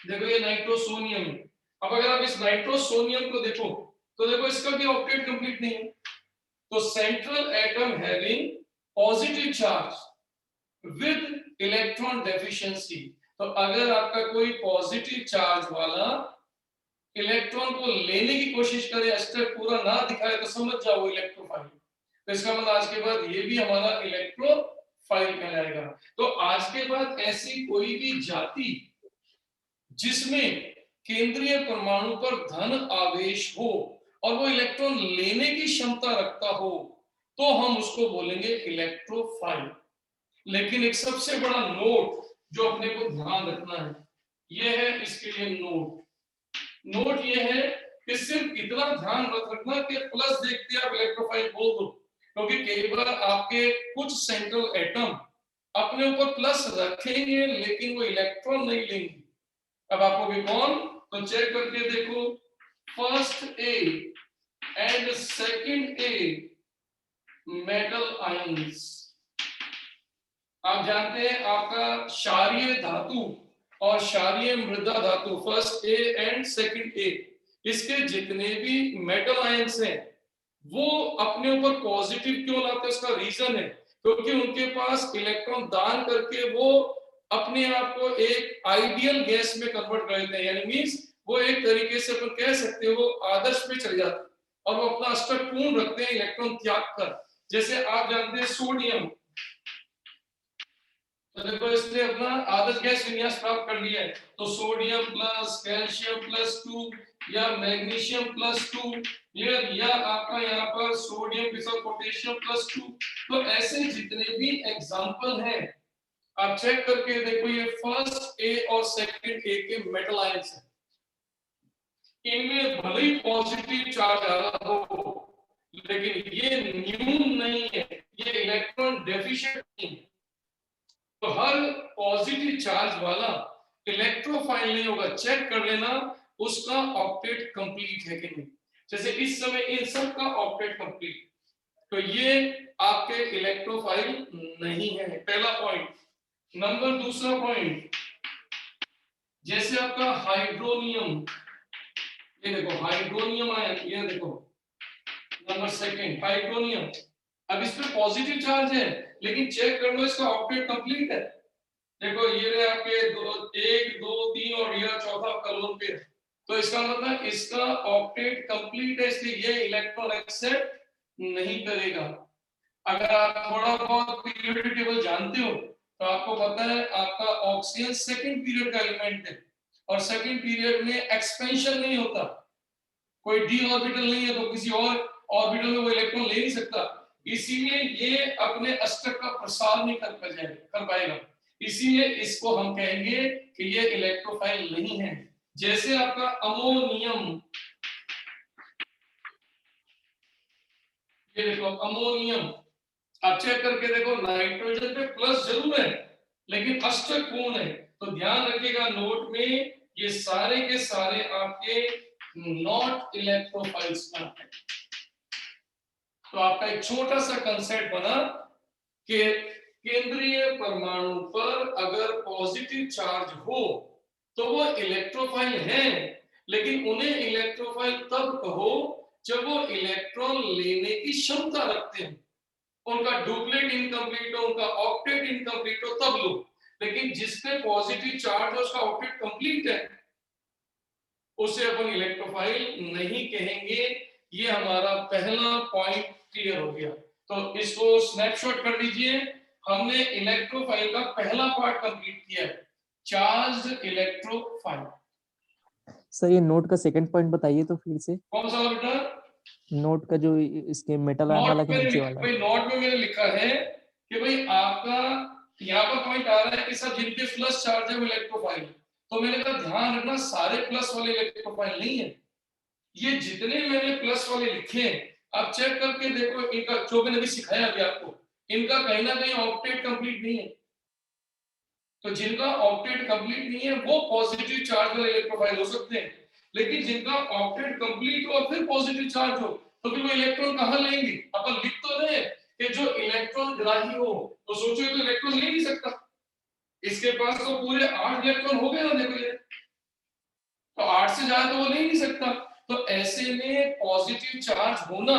Speaker 3: देखो ये नाइट्रोसोनियम, अब अगर आप इस नाइट्रोसोनियम को देखो तो देखो इसका भी ऑक्टेट कंप्लीट नहीं है। तो central atom having positive charge with electron deficiency, तो अगर आपका कोई पॉजिटिव चार्ज वाला इलेक्ट्रॉन को लेने की कोशिश करे, अष्टक पूरा ना दिखाए, तो समझ जाओ वो इलेक्ट्रोफाइल। तो इसका मतलब आज के बाद ये भी हमारा इलेक्ट्रोफाइल कहलाएगा। तो आज के बाद ऐसी कोई भी जाति जिसमें केंद्रीय परमाणु पर धन आवेश हो और वो इलेक्ट्रॉन लेने की क्षमता रखता हो, तो हम उसको बोलेंगे इलेक्ट्रोफाइल। लेकिन एक सबसे बड़ा नोट जो अपने को ध्यान रखना है, ये है इसके लिए नोट, नोट ये है कि सिर्फ इतना ध्यान मत रखना कि प्लस देखते आप इलेक्ट्रोफाइल बोल दो, क्योंकि कई बार आपके कुछ सेंट्रल एटम अपने ऊपर प्लस रखेंगे लेकिन वो इलेक्ट्रॉन नहीं लेंगे। अब आपको भी कौन, तो चेक करके देखो, first A and second a metal ions. आप जानते हैं आपका क्षारीय धातु और क्षारीय मृदा धातु, फर्स्ट ए एंड सेकंड ए, इसके जितने भी मेटल आयंस हैं वो अपने ऊपर पॉजिटिव क्यों लाते हैं, उसका रीजन है क्योंकि उनके पास इलेक्ट्रॉन दान करके वो अपने आप को एक आइडियल गैस में कन्वर्ट कर देते हैं, यानी मींस वो एक तरीके से अपन कह सकते हैं वो आदर्श में चले जाते हैं और वो अपना अस्तर पूर्ण रखते हैं इलेक्ट्रॉन त्याग कर। जैसे आप जानते हैं सोडियम, तो देखो इसने अपना आदर्श गैस विन्यास प्राप्त कर लिया है, तो सोडियम प्लस कैल्शियम प्लस 2 या मैग्नीशियम प्लस 2 या आपका यहाँ पर सोडियम के साथ पोटेशियम प्लस 2। तो ऐसे जितने भी एग्जांपल हैं आप चेक करके देखो, ये फर्स्ट ए और सेकंड ए के मेटल आयंस हैं, इनमें भले ही पॉजिटिव चार्ज आ रहा हो लेकिन ये न्यून नहीं है, ये इलेक्ट्रॉन डेफिशिएंट नहीं है। तो हर पॉजिटिव चार्ज वाला इलेक्ट्रोफाइल नहीं होगा, चेक कर लेना उसका ऑक्टेट कंप्लीट है कि नहीं। जैसे इस समय इन सब का ऑक्टेट कंप्लीट, तो ये आपके इलेक्ट्रोफाइल नहीं है, पहला पॉइंट। नंबर दूसरा पॉइंट, जैसे आपका हाइड्रोनियम, ये देखो हाइड्रोनियम आया, ये देखो नंबर सेकंड हाइड्रोनियम। अब इस पे पॉजिटिव चार्ज है लेकिन चेक कर लो इसका ऑक्टेट कंप्लीट है। देखो ये रहे आपके 1 2 3 और ये चौथा कॉलम पे, तो इसका मतलब इसका ऑक्टेट कंप्लीट है, इसलिए ये इलेक्ट्रॉन एक्सेप्ट नहीं करेगा। अगर आप थोड़ा बहुत पीरियोडिक टेबल जानते हो तो आपको पता है आपका ऑक्सीजन सेकंड पीरियड का एलिमेंट है और सेकंड पीरियड में एक्सपेंशन नहीं होता, कोई डी ऑर्बिटल नहीं है तो किसी और ऑर्बिटल में वो इलेक्ट्रॉन ले नहीं सकता, इसीलिए ये अपने अस्तर का प्रसार नहीं कर पाएगा, इसीलिए इसको हम कहेंगे कि ये इलेक्ट्रोफाइल नहीं है। जैसे आपका अमोनियम, ये देखो अमोनियम, आप चेक करके देखो नाइट्रोजन पे प्लस जरूर है लेकिन अस्तर पूर्ण है, तो ध्यान रखिएगा नोट में ये सारे के सारे आपके नॉट इलेक्ट्रोफाइल्स ना है। तो आपका एक छोटा सा कंसेप्ट बना कि केंद्रीय परमाणु पर अगर पॉजिटिव चार्ज हो तो वो इलेक्ट्रोफाइल हैं, लेकिन उन्हें इलेक्ट्रोफाइल तब कहो जब वो इलेक्ट्रॉन लेने की क्षमता रखते हैं, उनका डुप्लेट इनकम्प्लीट हो, उनका ऑक्टेट इनकम्प्लीट हो तब लो, लेकिन जिसपे पॉजिटिव चार्ज है उसका ऑक्टेट कंप्लीट है उसे अपन इलेक्ट्रोफाइल नहीं कहेंगे। ये हमारा पहला पॉइंट क्लियर हो गया, तो इसको स्नैपशॉट कर लीजिए। हमने इलेक्ट्रोफाइल का पहला पार्ट कंप्लीट किया है, चार्ज्ड इलेक्ट्रोफाइल।
Speaker 10: सर ये नोट का सेकंड पॉइंट बताइए तो फिर से।
Speaker 3: कौन सा बेटा?
Speaker 10: नोट का जो इसके मेटल आयन वाला के नीचे वाला।
Speaker 3: भाई नोट में मैंने लिखा है कि भाई आपका यहाँ पर पॉइंट आ रहा है कि सब जिनके प्लस चार्ज है वो इलेक्ट्रोफाइल, तो मैंने कहा ध्यान रखना सारे प्लस वाले इलेक्ट्रोफाइल नहीं है, ये जितने मैंने प्लस वाले लिखे हैं आप चेक करके देखो, इनका जो मैंने भी सिखाया अभी आपको, इनका कहीं ना कहीं ऑक्टेट कंप्लीट नहीं है। तो जिनका ऑक्टेट कंप्लीट नहीं है वो पॉजिटिव चार्ज वाले इलेक्ट्रोफाइल हो सकते हैं, लेकिन जिनका ऑक्टेट कंप्लीट हो और फिर पॉजिटिव चार्ज हो तो फिर वो इलेक्ट्रॉन कहाँ लेंगे? अपन लिख तो रहे कि जो इलेक्ट्रॉन ग्राही हो, तो सोचो तो इलेक्ट्रॉन ले नहीं सकता, इसके पास तो पूरे 8 इलेक्ट्रॉन हो गए ना, देखो ये तो 8 से ज्यादा तो वो ले नहीं सकता। तो ऐसे में पॉजिटिव चार्ज होना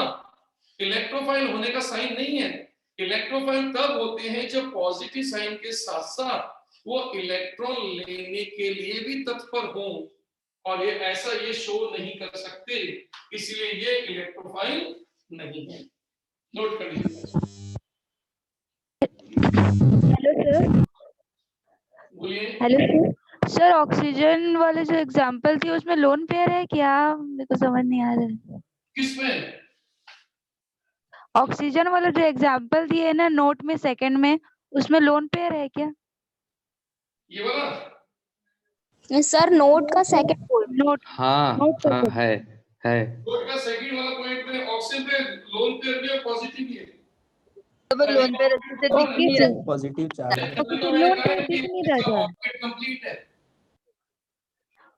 Speaker 3: इलेक्ट्रोफाइल होने का साइन नहीं है। इलेक्ट्रोफाइल तब होते हैं जब पॉजिटिव साइन के साथ साथ वो इलेक्ट्रॉन लेने के लिए भी तत्पर हो, और ये ऐसा ये शो नहीं कर सकते, इसलिए ये इलेक्ट्रोफाइल नहीं है। नोट कर लीजिए।
Speaker 1: Hello sir.
Speaker 3: बोलिए।
Speaker 1: Hello sir. सर ऑक्सीजन वाले जो एग्जांपल थी उसमें लोन पेयर है क्या? मेरे को समझ नहीं आ रहा है।
Speaker 3: किस पे?
Speaker 1: ऑक्सीजन वाला जो एग्जांपल दिए है ना नोट में सेकंड में, उसमें लोन पेयर है क्या?
Speaker 3: ये वाला
Speaker 6: सर नोट का सेकंड बोल
Speaker 1: नोट
Speaker 4: हाँ
Speaker 1: नोट
Speaker 4: हाँ है
Speaker 3: नोट का सेकंड वाला पॉइंट में ऑप्शन पे लोन पेयर भी और पॉजिटिव भी है।
Speaker 8: लोन पे अच्छे से दिख
Speaker 1: ओके
Speaker 8: नहीं
Speaker 1: सर,
Speaker 8: रहा।
Speaker 10: पॉजिटिव चार्ज है।
Speaker 1: ओके सर, लोन पे दिख नहीं रहा था।
Speaker 3: ऑप्टेट कंप्लीट है।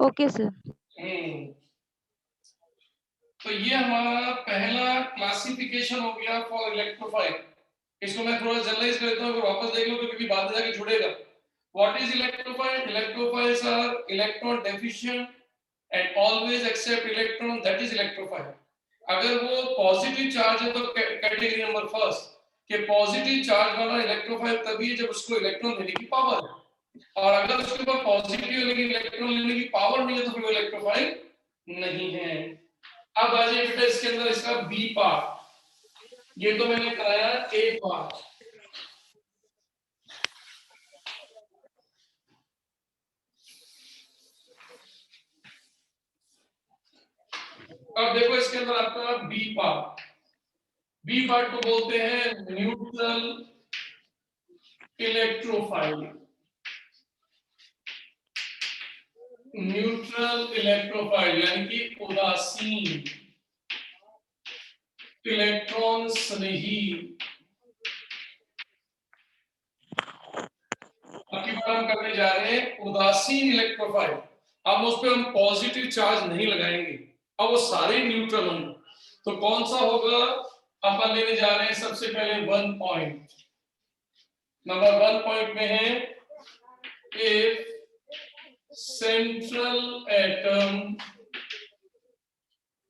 Speaker 1: Okay sir.
Speaker 3: तो ये हमारा पहला क्लासिफिकेशन हो गया फॉर इलेक्ट्रोफाइल। इसको मैं थोड़ा जनरलाइज कर देता हूं, अगर वापस देख लो तो क्योंकि बाद में जाके छूटेगा। What is electrophile? Electrophiles are electron deficient and always accept electron, that is electrophile. अगर वो पॉजिटिव चार्ज है तो कैटेगरी नंबर फर्स्ट कि पॉजिटिव चार्ज वाला इलेक्ट्रोफाइल तभी है जब उसको इलेक्ट्रॉन लेने की पावर है, और अगर उसके पास पॉजिटिव है लेकिन इलेक्ट्रॉन लेने की पावर नहीं है तो फिर वो इलेक्ट्रोफाइल नहीं है। अब आ जाइए बेटा इसके अंदर इसका बी पार्ट, ये तो मैंने कराया ए पार्ट। अब देखो इसके अंदर आपका बी पार्ट, बी पार्ट को बोलते हैं न्यूट्रल इलेक्ट्रोफाइल। न्यूट्रल इलेक्ट्रोफाइल यानी कि उदासीन इलेक्ट्रॉन स्नेही। आपकी बात हम करने जा रहे हैं उदासीन इलेक्ट्रोफाइल। अब उस पर हम पॉजिटिव चार्ज नहीं लगाएंगे, अब वो सारे न्यूट्रल होंगे। तो कौन सा होगा अपन लेने जा रहे हैं? सबसे पहले 1 पॉइंट, नंबर 1 पॉइंट में है if central atom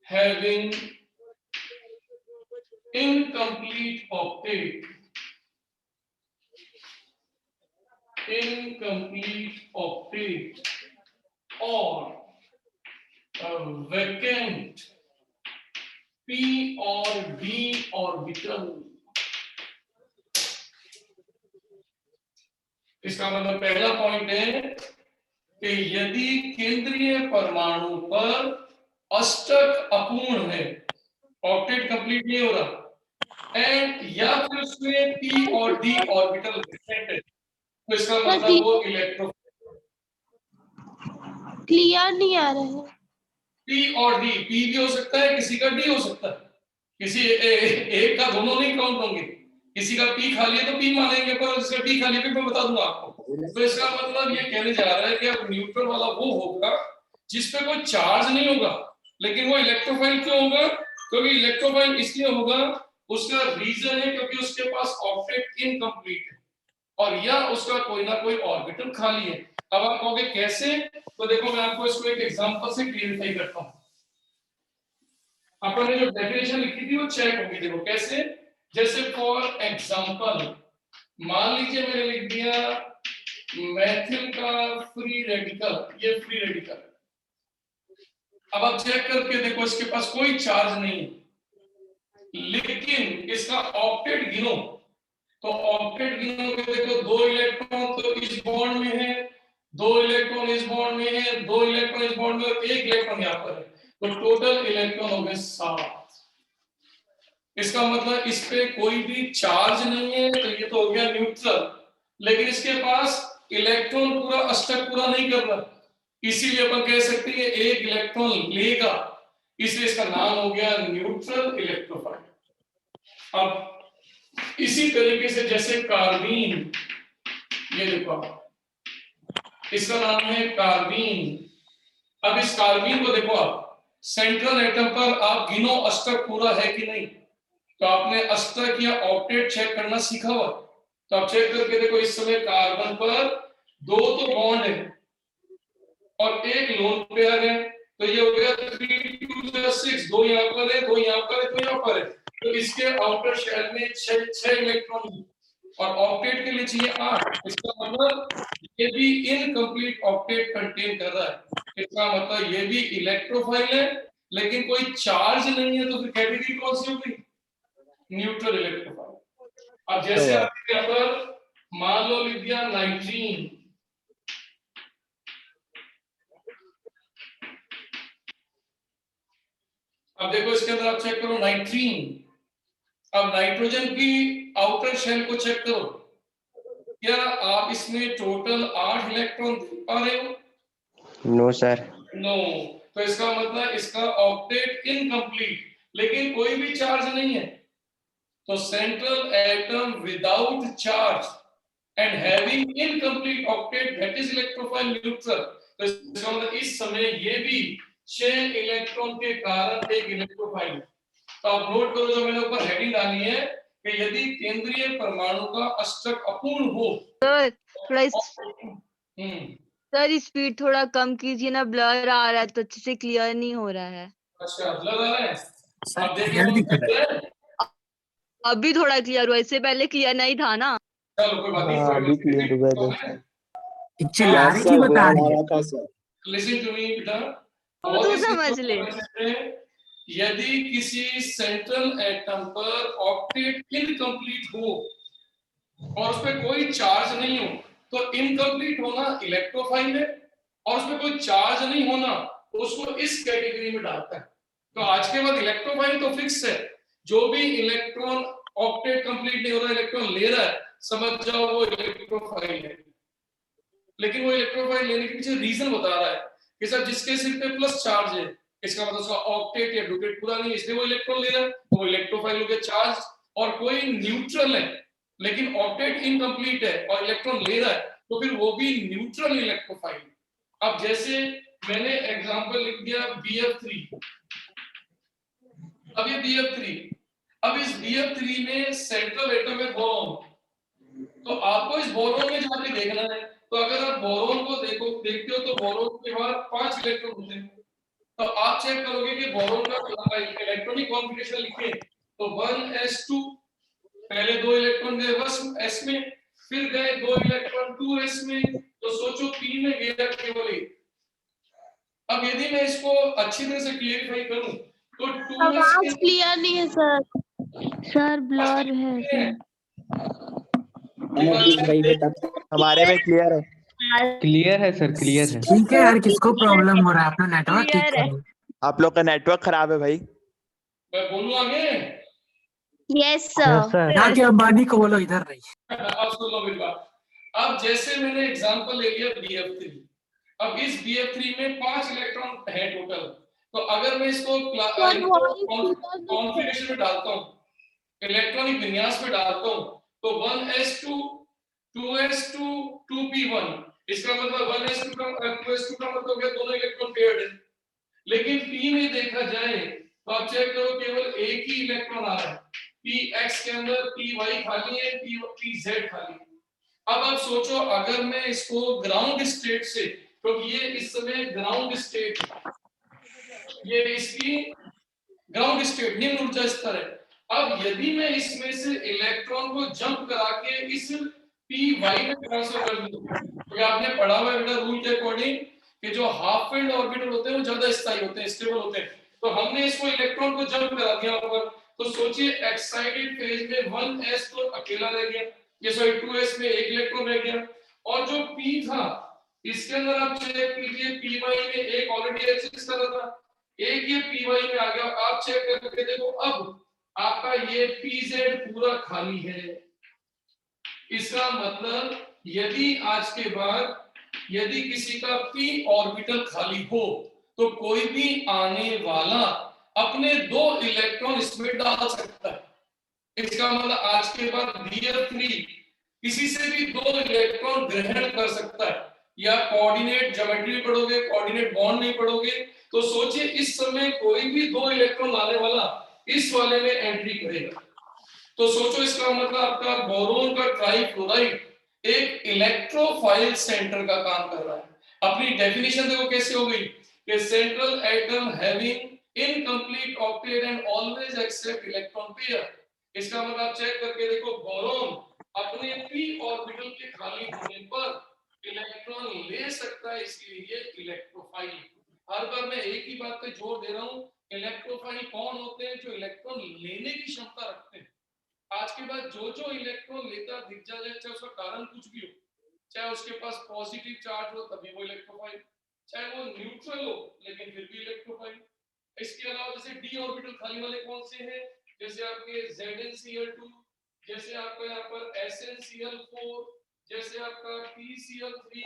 Speaker 3: having incomplete octet, or a vacant p or d orbital। इसका मतलब पहला पॉइंट है कि यदि केंद्रीय परमाणु पर अष्टक अपूर्ण है, ऑक्टेट कंप्लीट नहीं हो रहा, एंड या फिर उसमें p और d ऑर्बिटल वैकेंट है, तो इसका मतलब वो इलेक्ट्रो
Speaker 6: क्लियर नहीं आ रहा है।
Speaker 3: p और d, p भी हो सकता है, किसी का d हो सकता है, किसी एक का दोनों नहीं काउंट होंगे, किसी का p खाली है तो p मानेंगे, पर इसका d खाली है मैं बता दूंगा आपको। तो इसका मतलब ये कहने जा रहा है कि अब न्यूट्रल वाला वो होगा जिसपे कोई चार्ज नहीं होगा, लेकिन वो इलेक्ट्रोफाइल क्यों होगा? क्योंकि इलेक्ट्रोफाइल इसलिए होगा, उसका रीजन है क्योंकि उसके पास ऑक्टेट इनकम्प्लीट है और या उसका कोई ना कोई ऑर्बिटल खाली है। अब आप कहोगे कैसे? तो देखो मैं आपको इसको एक एग्जांपल से क्लियरिफाई करता हूं। अपन ने जो डेफिनेशन लिखी थी वो चेक होगी, देखो कैसे। जैसे फॉर एग्जांपल मान लीजिए मैंने लिख दिया मैथिल का फ्री रेडिकल, ये फ्री रेडिकल। अब आप चेक करके देखो इसके पास कोई चार्ज नहीं है, लेकिन इसका ऑक्टेट गिनो तो ऑक्टेट गिनोगे देखो 2 इलेक्ट्रॉन तो इस बॉन्ड में है, 2 इलेक्ट्रॉन इस बॉन्ड में है, 2 इलेक्ट्रॉन इस बॉन्ड में और 1 इलेक्ट्रॉन यहाँ पर है, तो टोटल इलेक्ट्रॉन हो गए 7। इसका मतलब इस पे कोई भी चार्ज नहीं है, तो ये तो हो गया न्यूट्रल, लेकिन इसके पास इलेक्ट्रॉन पूरा अष्टक पूरा नहीं कर रहा, इसीलिए अपन कह सकते हैं 1 इलेक्ट्रॉन लेगा, इसलिए इसका नाम हो गया न्यूट्रल इलेक्ट्रोफाइल। अब इसी तरीके से जैसे कार्बीन, ये देखो इसका नाम है कार्बीन। अब इस कार्बीन को देखो आप सेंट्रल एटम पर आप गिनो अष्टक पूरा है कि नहीं, तो आपने अष्टक या ऑक्टेट चेक करना सीखा हुआ, तो आप चेक करके देखो इस समय कार्बन पर 2 तो बॉन्ड है और 1 लोन पेयर है, तो ये हो गया 3 2 6, 2 यहाँ पर है, 2 यहाँ पर है, 2 यहाँ पर है, तो इसके आउटर शेल में 6 इलेक्ट्रॉन और ऑक्टेट के लिए चाहिए 8। इसका मतलब ये भी इनकम्प्लीट ऑक्टेट कंटेन कर रहा है, इसका मतलब ये भी इलेक्ट्रोफाइल है लेकिन कोई चार्ज नहीं है, तो फिर कैटेगरी कौन सी होगी? Neutral electrophile. अब जैसे आप यहाँ पर मान लो लिख दिया नाइट्रीन, अब देखो इसके अंदर आप चेक करो नाइट्रीन। अब नाइट्रोजन की आउटर शेल को चेक करो, क्या आप इसमें टोटल 8 इलेक्ट्रॉन देख पा रहे हो?
Speaker 4: No sir.
Speaker 3: नो, तो इसका मतलब इसका ऑक्टेट इनकम्प्लीट, लेकिन कोई भी चार्ज नहीं है। तो central atom without charge and having incomplete octet that is electrophile neutral. तो इसका मतलब इस समय ये भी 6 इलेक्ट्रॉन के कारण एक इलेक्ट्रोफाइल। तो आप नोट करो जो मैंने ऊपर हेडिंग डाली है कि यदि केंद्रीय परमाणु का अष्टक अपूर्ण हो।
Speaker 8: सर थोड़ा
Speaker 3: हम्म,
Speaker 8: सर स्पीड थोड़ा कम कीजिए ना, ब्लर आ रहा है तो अच्छे से क्लियर नहीं हो रहा है।
Speaker 3: अच्छा ब्लर आ रहा है।
Speaker 11: सर
Speaker 3: अब
Speaker 11: क्लियर दिख रहा है।
Speaker 3: देखिए
Speaker 8: अभी थोड़ा क्लियर हुआ, इससे पहले क्लियर नहीं था ना।
Speaker 3: चलो कोई बात नहीं,
Speaker 4: हाँ अभी क्लियर हुआ है
Speaker 11: एक चिल्ला रही थी बता रही है।
Speaker 5: था सर।
Speaker 3: लिसन टू मी बेटा,
Speaker 8: तो
Speaker 3: बहुत
Speaker 8: समझ ले।
Speaker 3: यदि किसी सेंट्रल एटम पर ऑक्टेट इनकम्प्लीट हो और उस पर कोई चार्ज नहीं हो, तो इनकम्प्लीट होना इलेक्ट्रोफाइल है, और उस पर कोई चार्ज नहीं होना उसको इस कैटेगरी में डालता है। तो आज के बाद इलेक्ट्रोफाइल तो फिक्स है, जो भी इलेक्ट्रॉन ऑक्टेट कंप्लीट नहीं हो रहा, इलेक्ट्रॉन ले रहा है, समझ जाओ वो इलेक्ट्रोफाइल है। लेकिन वो इलेक्ट्रोफाइल लेने के पीछे रीजन बता रहा है कि सर जिसके सिर पे प्लस चार्ज है, इसका मतलब उसका ऑक्टेट या ड्यूटेट पूरा नहीं है, इसलिए वो इलेक्ट्रॉन ले रहा है, तो वो इलेक्ट्रोफाइल हो गया चार्ज। और कोई न्यूट्रल है लेकिन ऑक्टेट इनकम्प्लीट है और इलेक्ट्रॉन ले रहा है, तो फिर वो भी न्यूट्रल इलेक्ट्रोफाइल। अब जैसे मैंने एग्जांपल लिख दिया BF3, अब ये BF3, अब इस BF3 में सेंट्रल एटम है बोरोन, तो आपको इस बोरोन में जाके देखना है। तो अगर आप बोरोन को देखते हो तो बोरोन के बाद 5 इलेक्ट्रॉन होते हैं, तो आप चेक करोगे कि बोरोन का इलेक्ट्रॉनिक कॉन्फ़िगरेशन लिखे तो 1s2, पहले 2 इलेक्ट्रॉन गए बस s में, फिर गए 2 इलेक्ट्रॉन 2s में, तो सोचो p में गया केवल 1। अब यदि मैं इसको अच्छी तरह से क्लियरिफाई करूं तो 2s
Speaker 6: आवाज क्लियर नहीं है सर।
Speaker 1: सर ब्लर है सर।
Speaker 5: भाई बता।
Speaker 4: हमारे में क्लियर है।
Speaker 7: क्लियर है सर, क्लियर है।
Speaker 11: ठीक है यार, किसको प्रॉब्लम हो रहा है अपना नेटवर्क ठीक
Speaker 8: क्लियर है।
Speaker 11: करो।
Speaker 4: आप लोग का नेटवर्क खराब है भाई।
Speaker 3: मैं बोलूं आगे?
Speaker 6: Yes sir.
Speaker 11: जाके अंबानी को बोलो इधर नहीं।
Speaker 3: अब सुन लो मेरी बात। अब जैसे मैंने एग्जांपल ले लिया BF3, अब इस BF3 में 5 इलेक्ट्रॉन है टोटल, तो अगर मैं इसको कॉन्फ़िगरेशन में डालता हूं, इलेक्ट्रॉनिक विन्यास में डालता हूं, तो 1s2 2s2 2p1, इसका मतलब 1s2 का 2s2 का मतलब क्या, दोनों इलेक्ट्रॉन पेयर्ड है। लेकिन p में देखा जाए तो आप चेक करो केवल एक ही इलेक्ट्रॉन आ रहा है, px के अंदर py खाली है, pz खाली है। अब आप सोचो अगर मैं इसको ग्राउंड स्टेट से, क्योंकि ये इस समय ग्राउंड स्टेट, ये इसकी ग्राउंड स्टेट निम्न ऊर्जा स्तर है। अब यदि मैं इसमें से इलेक्ट्रॉन को जंप करा के इस py में ट्रांसफर कर दूं, तो आपने पढ़ा हुआ है बेटा रूल के अकॉर्डिंग कि जो हाफ फील्ड ऑर्बिटल होते हैं वो ज्यादा स्थायी होते हैं, स्टेबल होते हैं। तो हमने इसको इलेक्ट्रॉन को जंप करा दिया ऊपर, तो सोचिए एक्साइटेड फेज में 1s तो अकेला रह गया, ये सॉरी 2s में एक इलेक्ट्रॉन रह गया, और जो p था इसके अंदर आप चेक कीजिए py में एक ऑलरेडी एक्सिस्ट कर रहा था, एक ये py में आ गया। आप चेक करके देखो अब आपका ये pz पूरा खाली है। इसका मतलब यदि आज के बाद यदि किसी का p ऑर्बिटल खाली हो तो कोई भी आने वाला अपने 2 इलेक्ट्रॉन इसमें डाल सकता है। इसका मतलब आज के बाद BF3 किसी से भी 2 इलेक्ट्रॉन ग्रहण कर सकता है, या कोऑर्डिनेट ज्योमेट्री पढ़ोगे, कोऑर्डिनेट बॉन्ड नहीं पढ़ोगे, तो सोचिए इस समय कोई भी 2 इलेक्ट्रॉन लाने वाला इस वाले में एंट्री करेगा। तो सोचो इसका मतलब आपका बोरोन का ट्राइफ्लोराइड एक इलेक्ट्रोफाइल सेंटर का काम कर रहा है। अपनी डेफिनेशन देखो कैसे हो गई कि central atom having incomplete octet and always accept electron pair. इसका मतलब आप चेक करके देखो बोरोन अपने p ऑर्बिटल के खाली होने पर इलेक्ट्रॉन ले सकता है, इसलिए इलेक्ट्रोफाइल। हर बार मैं एक ही बात पे जोर दे रहा हूं, इलेक्ट्रोफाइल कौन होते हैं? जो इलेक्ट्रॉन लेने की क्षमता रखते हैं। आज के बाद जो इलेक्ट्रॉन लेता दिख जाए, चाहे उसका कारण कुछ भी हो, चाहे उसके पास पॉजिटिव चार्ज हो तभी वो इलेक्ट्रोफाइल, चाहे वो न्यूट्रल हो लेकिन फिर भी इलेक्ट्रोफाइल। इसके अलावा जैसे d ऑर्बिटल खाली वाले कौन से हैं? जैसे आपके ZnCl2, जैसे आपका यहाँ पर SnCl4, जैसे आपका PCl3,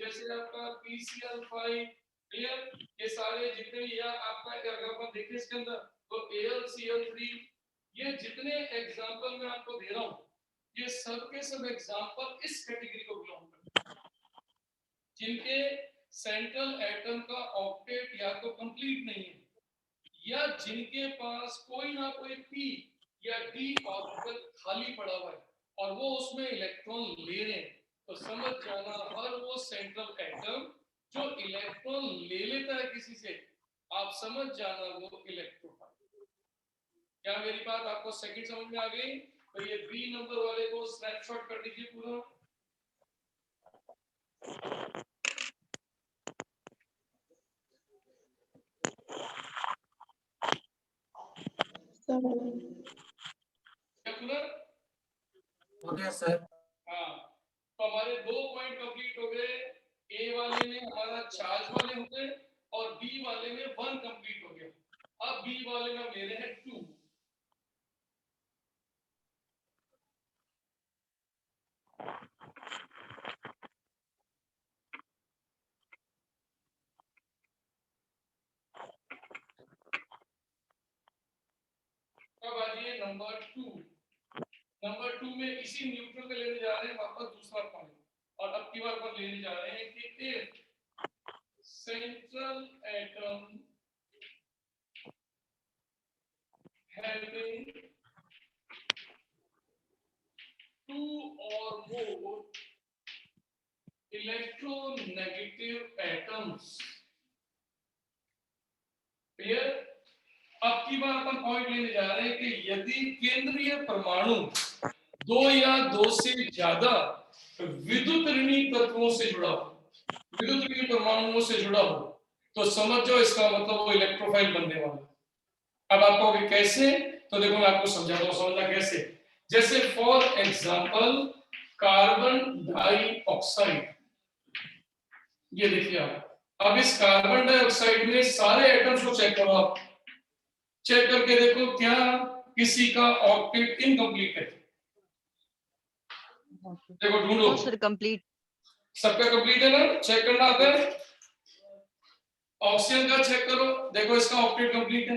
Speaker 3: जैसे आपका PCl5, क्लियर? ये सारे जितने या आपका अगर अपन देखें इसके अंदर तो AlCl3 ये जितने एग्जांपल मैं आपको दे रहा हूं ये सब के सब एग्जांपल इस कैटेगरी को बिलोंग करते हैं जिनके सेंट्रल एटम का ऑक्टेट या तो कंप्लीट नहीं है या जिनके पास कोई ना कोई p या d ऑर्बिटल खाली पड़ा हुआ है और वो उसमें इलेक्ट्रॉन ले रहे हैं तो समझ जाना हर वो सेंट्रल एटम जो इलेक्ट्रॉन ले लेता है किसी से आप समझ जाना वो इलेक्ट्रोफाइल। क्या मेरी बात आपको सेकंड समझ में आ गई? तो ये बी नंबर वाले को स्नैपशॉट कर दीजिए पूरा।
Speaker 11: हो गया सर।
Speaker 3: हाँ तो हमारे 2 पॉइंट कंप्लीट हो गए। ए वाले में हमारा चार्ज वाले हो गए और बी वाले में 1 कंप्लीट हो गया। अब बी वाले में हम ले रहे हैं 2। अब आ जाइए नंबर 2। नंबर 2 में इसी न्यूट्रल के लेने जा रहे हैं वापस दूसरा पॉइंट और अब की बार पर लेने जा रहे हैं कि if central atom having 2 or more electronegative atoms clear. अब की बार अपन पॉइंट लेने जा रहे हैं कि यदि केंद्रीय परमाणु 2 या 2 से ज्यादा विद्युत ऋणी तत्वों से जुड़ा हो, विद्युत ऋणी परमाणुओं से जुड़ा हो तो समझ जाओ इसका मतलब वो इलेक्ट्रोफाइल बनने वाला है। अब आप कहोगे कैसे? तो देखो मैं आपको समझाता हूं, समझना कैसे। जैसे फॉर एग्जांपल कार्बन डाइऑक्साइड, ये देखिए आप। अब इस कार्बन डाइऑक्साइड में सारे एटम्स को चेक करो आप, चेक करके देखो क्या किसी का ऑक्टेट इनकम्प्लीट है। देखो ढूंढो
Speaker 8: सर कंप्लीट,
Speaker 3: सबका कंप्लीट है ना? चेक करना आता है? ऑक्सीजन का चेक करो, देखो इसका ऑक्टेट कंप्लीट है।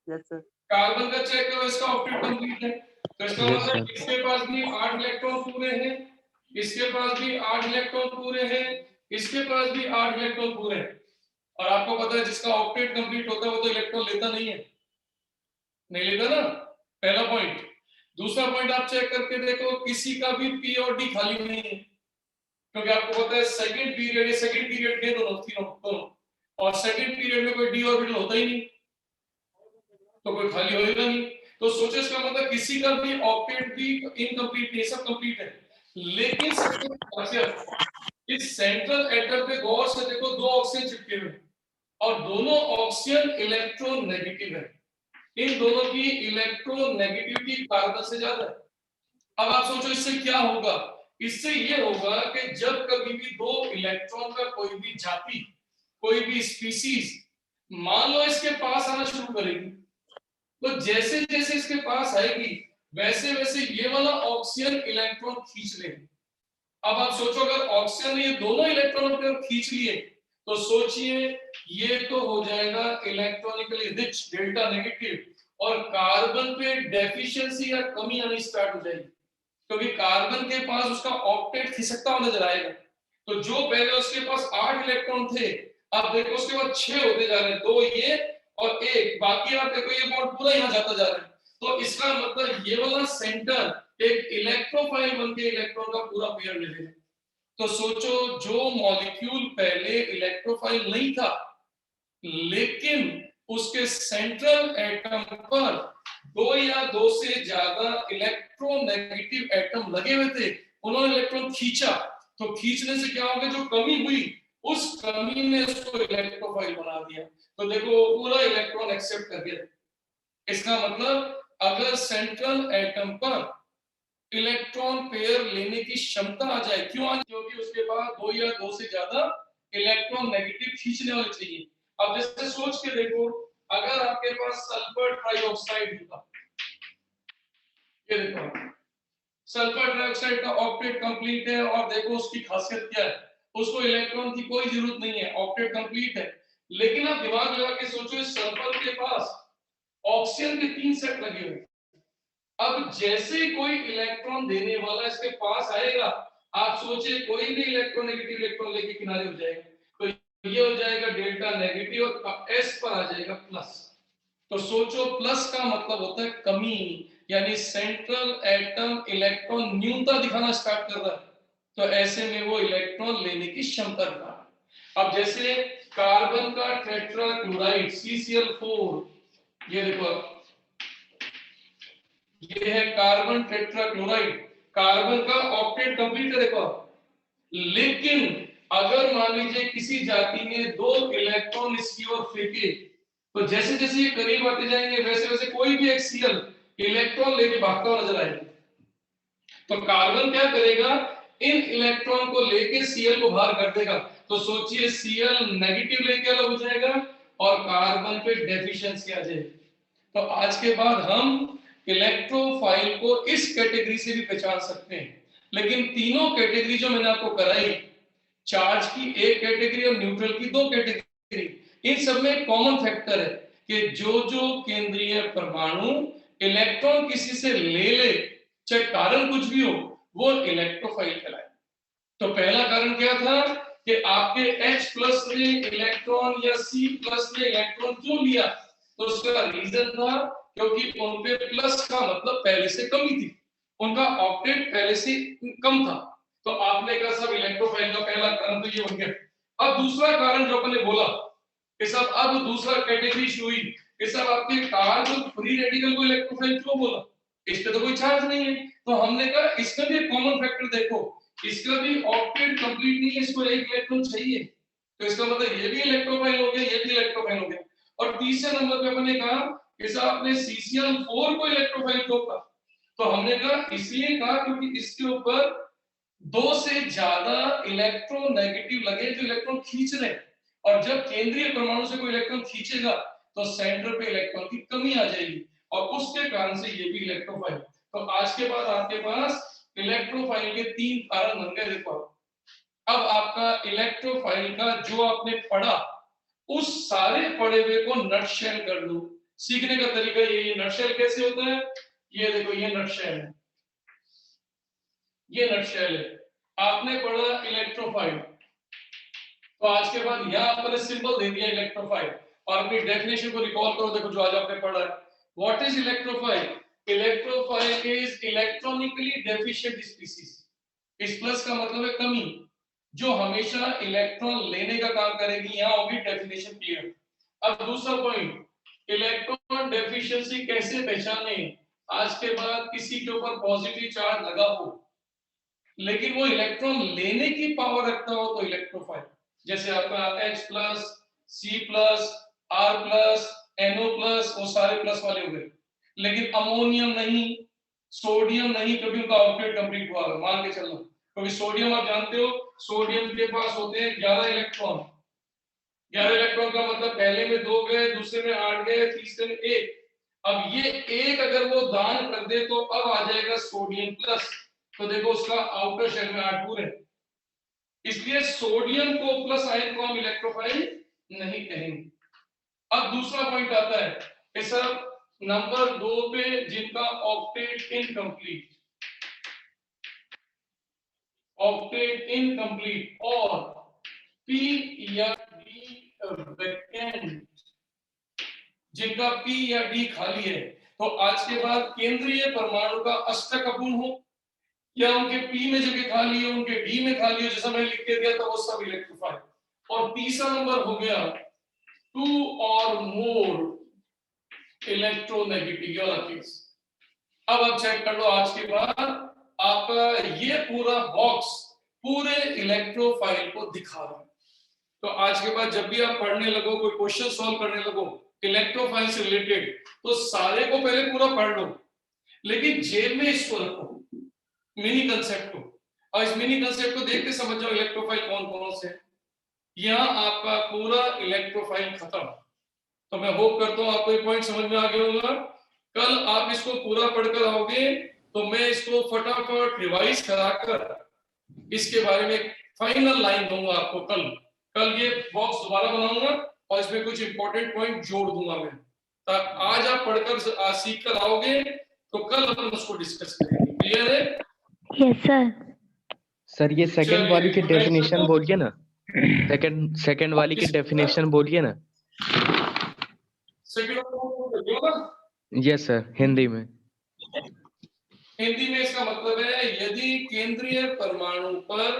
Speaker 10: Yes sir.
Speaker 3: कार्बन का चेक करो, इसका ऑक्टेट कंप्लीट है। तो इसका मतलब इसके पास भी 8 इलेक्ट्रॉन पूरे हैं, इसके पास भी 8 इलेक्ट्रॉन पूरे हैं, इसके पास भी 8 इलेक्ट्रॉन पूरे हैं। और आपको पता है जिसका ऑक्टेट कंप्लीट होता है वो तो इलेक्ट्रॉन लेता नहीं है, नहीं लेता ना, पहला पॉइंट। दूसरा पॉइंट आप चेक करके देखो किसी का भी पी और डी खाली नहीं है, क्योंकि आपको पता है सेकंड पीरियड के दोनों और सेकंड पीरियड में कोई डी ऑर्बिटल होता ही नहीं तो कोई खाली होएगा नहीं। तो सोचो इसका मतलब किसी का भी ऑक्टेट भी इनकम्प्लीट नहीं, सब कंप्लीट है। लेकिन सबसे खासियत इस सेंट्रल एटम पे गौर से देखो 2 ऑक्सीजन चिपके हुए और दोनों ऑक्सीजन इलेक्ट्रोनेगेटिव है। इन दोनों की इलेक्ट्रोनेगेटिविटी कार्बन से ज्यादा है। अब आप सोचो इससे क्या होगा? इससे ये होगा कि जब कभी भी 2 इलेक्ट्रॉन का कोई भी जाति, कोई भी स्पीसीज मान लो इसके पास आना शुरू करेगी तो जैसे जैसे इसके पास आएगी वैसे वैसे ये वाला ऑक्सीजन इलेक्ट्रॉन खींच लेगी। अब आप सोचो अगर ऑक्सीजन ने ये दोनों इलेक्ट्रॉन अपने खींच लिए तो सोचिए ये तो हो जाएगा इलेक्ट्रॉनिकली रिच डेल्टा नेगेटिव और कार्बन पे डेफिशिएंसी या कमी आनी स्टार्ट हो जाएगी, क्योंकि कार्बन के पास उसका ऑक्टेट खिसकता हुआ नजर आएगा। तो जो पहले उसके पास 8 इलेक्ट्रॉन थे अब देखो उसके बाद 6 होते जा रहे हैं, 2 ये और 1 बाकी। आप देखो ये बॉन्ड पूरा यहाँ जाता जा रहा है, तो इसका मतलब ये वाला सेंटर एक इलेक्ट्रोफाइल बनके इलेक्ट्रॉन का पूरा पेयर ले लेगा। तो सोचो जो मॉलिक्यूल पहले इलेक्ट्रोफाइल नहीं था लेकिन उसके सेंट्रल एटम पर 2 या 2 से ज्यादा इलेक्ट्रोनेगेटिव एटम लगे हुए थे, उन्होंने इलेक्ट्रॉन खींचा तो खींचने से क्या होगा, जो कमी हुई उस कमी ने उसको इलेक्ट्रोफाइल बना दिया। तो देखो पूरा इलेक्ट्रॉन एक्सेप्ट कर गया। इसका मतलब अगर सेंट्रल एटम पर इलेक्ट्रॉन पेयर लेने की क्षमता आ जाए, क्यों आ जाए? क्योंकि उसके पास 2 या 2 से ज्यादा इलेक्ट्रॉन नेगेटिव खींचने वाले चाहिए। अब जैसे सोच के देखो अगर आपके पास सल्फर ट्राइऑक्साइड होता, ये देखो सल्फर डाइऑक्साइड का ऑक्टेट कंप्लीट है और देखो उसकी खासियत क्या है, उसको इलेक्ट्रॉन की कोई जरूरत नहीं है, ऑक्टेट कंप्लीट है। लेकिन आप दिमाग लगा के सोचो, इस सल्फर के पास ऑक्सीजन के 3 सेट लगे हुए। अब जैसे कोई इलेक्ट्रॉन देने वाला इसके पास आएगा, आप सोचिए कोई भी इलेक्ट्रोनेगेटिव इलेक्ट्रॉन लेके किनारे हो जाएगा, तो ये हो जाएगा डेल्टा नेगेटिव और एस पर आ जाएगा प्लस। तो सोचो प्लस का मतलब होता है कमी, यानी सेंट्रल एटम इलेक्ट्रॉन न्यूनता दिखाना स्टार्ट कर रहा है, तो ऐसे में वो इलेक्ट्रॉन लेने की क्षमता रखता है। अब जैसे कार्बन का टेट्राक्लोराइड CCl4, ये देखो ये है कार्बन टेट्राक्लोराइड, कार्बन का ऑक्टेट कंप्लीट है देखो। लेकिन अगर मान लीजिए किसी जाति ने 2 इलेक्ट्रॉन इसकी ओर फेंके, तो जैसे जैसे ये करीब आते जाएंगे वैसे वैसे कोई भी एक Cl इलेक्ट्रॉन लेके भागता हुआ नजर आएगा। तो कार्बन क्या करेगा, इन इलेक्ट्रॉन को लेके Cl को बाहर कर देगा। तो सोचिए Cl नेगेटिव लेके अलग हो जाएगा और कार्बन पे डेफिशिएंसी आ जाएगी। तो आज के बाद हम इलेक्ट्रोफाइल को इस कैटेगरी से भी पहचान सकते हैं। लेकिन तीनों कैटेगरी जो मैंने आपको कराई, चार्ज की एक कैटेगरी और न्यूट्रल की 2 कैटेगरी, इन सब में कॉमन फैक्टर है कि जो केंद्रीय परमाणु इलेक्ट्रॉन किसी से ले चाहे कारण कुछ भी हो, वो इलेक्ट्रोफाइल कहलाए। तो पहला कारण क्या था कि आपके H+ ने इलेक्ट्रॉन या C+ ने इलेक्ट्रॉन क्यों लिया, तो उसका रीजन था क्योंकि उन पे प्लस का मतलब पहले से कमी थी, उनका ऑक्टेट पहले से कम था। तो आपने कहा सब इलेक्ट्रोफाइल का पहला कारण तो ये बन गया। अब दूसरा कारण जो अपन ने बोला कि सब, अब दूसरा कैटेगरी शुरू हुई कि सब आपके कार्बन फ्री रेडिकल को इलेक्ट्रोफाइल क्यों बोला, इस पे तो कोई चार्ज नहीं है। तो हमने कहा इसका भी कॉमन फैक्टर देखो, इसका भी ऑक्टेट कंप्लीट नहीं है, इसको एक इलेक्ट्रॉन चाहिए, तो इसका मतलब ये भी इलेक्ट्रोफाइल हो गया, ये भी इलेक्ट्रोफाइल हो गया। और तीसरे नंबर पे अपन ने कहा कि आपने CCl4 को इलेक्ट्रोफाइल क्यों कहा, तो हमने कहा इसलिए कहा क्योंकि इसके ऊपर 2 से ज्यादा इलेक्ट्रोनेगेटिव लगे जो इलेक्ट्रॉन खींच रहे हैं, और जब केंद्रीय परमाणु से कोई इलेक्ट्रॉन खींचेगा तो सेंटर पे इलेक्ट्रॉन की कमी आ जाएगी, और उसके कारण से ये भी इलेक्ट्रोफाइल। तो आज के बाद आपके पास इलेक्ट्रोफाइल के 3 कारण बन गए। देखो अब आपका इलेक्ट्रोफाइल का जो आपने पढ़ा, उस सारे पढ़े हुए को नटशेल कर दो। सीखने का तरीका ये नटशेल कैसे होता है, ये देखो ये नटशेल है, ये नटशेल है। आपने पढ़ा इलेक्ट्रोफाइल, तो आज के बाद यहाँ पर सिंबल दे दिया इलेक्ट्रोफाइल, और अपनी डेफिनेशन को रिकॉल करो। देखो जो आज आपने पढ़ा है, what is electrophile, electrophile is electronically deficient species. इस प्लस का मतलब है कमी, जो हमेशा इलेक्ट्रॉन लेने का काम करेगी। यहाँ होगी डेफिनेशन क्लियर। अब दूसरा पॉइंट, इलेक्ट्रॉन डेफिशिएंसी कैसे पहचाने, आज के बाद किसी के ऊपर पॉजिटिव चार्ज लगा हो लेकिन वो इलेक्ट्रॉन लेने की पावर रखता हो तो इलेक्ट्रोफाइल। जैसे आपका H+, C+, R+, NO+, वो सारे प्लस वाले हो गए, लेकिन अमोनियम नहीं, सोडियम नहीं, कभी उनका ऑक्टेट कंप्लीट हुआ है, मान के चलना। क्योंकि सोडियम आप जानते हो, सोडियम के पास होते हैं 11 इलेक्ट्रॉन। 11 इलेक्ट्रॉन का मतलब पहले में 2 गए, दूसरे में 8 गए, तीसरे में 1। अब ये 1 अगर वो दान कर दे तो अब आ जाएगा सोडियम प्लस, तो देखो उसका आउटर शेल में 8 पूरे। इसलिए सोडियम को प्लस आयन को हम इलेक्ट्रोफाइल नहीं कहेंगे। अब दूसरा पॉइंट आता है कि सर नंबर 2 पे जिनका ऑक्टेट इनकम्प्लीट, ऑक्टेट इनकम्प्लीट और P या D वैकेंट, जिनका P या D खाली है, तो आज के बाद केंद्रीय परमाणु का अष्टक अपूर्ण हो या उनके P में जगह खाली हो, उनके D में खाली हो, जैसा मैंने लिख के दिया था, वो सब इलेक्ट्रोफाइल। और तीसरा नंबर हो गया 2 और मोर इलेक्ट्रोनेगेटिव वाला केस। अब आप चेक कर लो, आज के बाद आपका ये पूरा बॉक्स पूरे इलेक्ट्रोफाइल को दिखा रहा है। तो आज के बाद जब भी आप पढ़ने लगो, कोई क्वेश्चन सॉल्व करने लगो इलेक्ट्रोफाइल से रिलेटेड, तो सारे को पहले पूरा पढ़ लो, लेकिन जेब में इसको रखो, मिनी कंसेप्ट को, और इस मिनी कंसेप्ट को देख के समझ जाओ इलेक्ट्रोफाइल कौन कौन से। यहाँ आपका पूरा इलेक्ट्रोफाइल खत्म। तो मैं होप करता हूँ आपको ये पॉइंट समझ में आ गया होगा। कल आप इसको पूरा पढ़कर आओगे तो मैं इसको फटाफट रिवाइज कराकर इसके बारे में फाइनल लाइन दूंगा आपको कल ये बॉक्स दोबारा बनाऊंगा और इसमें कुछ इंपॉर्टेंट पॉइंट जोड़ दूंगा मैं। तो आज आप पढ़कर आज सीख कर आओगे तो कल अपन उसको डिस्कस करेंगे। क्लियर है?
Speaker 1: Yes sir.
Speaker 7: सर ये सेकंड वाली की डेफिनेशन बोलिए ना, सेकंड वाली की डेफिनेशन बोलिए ना।
Speaker 3: सेकंड
Speaker 7: यस सर, हिंदी में।
Speaker 3: हिंदी में इसका मतलब है यदि केंद्रीय परमाणु पर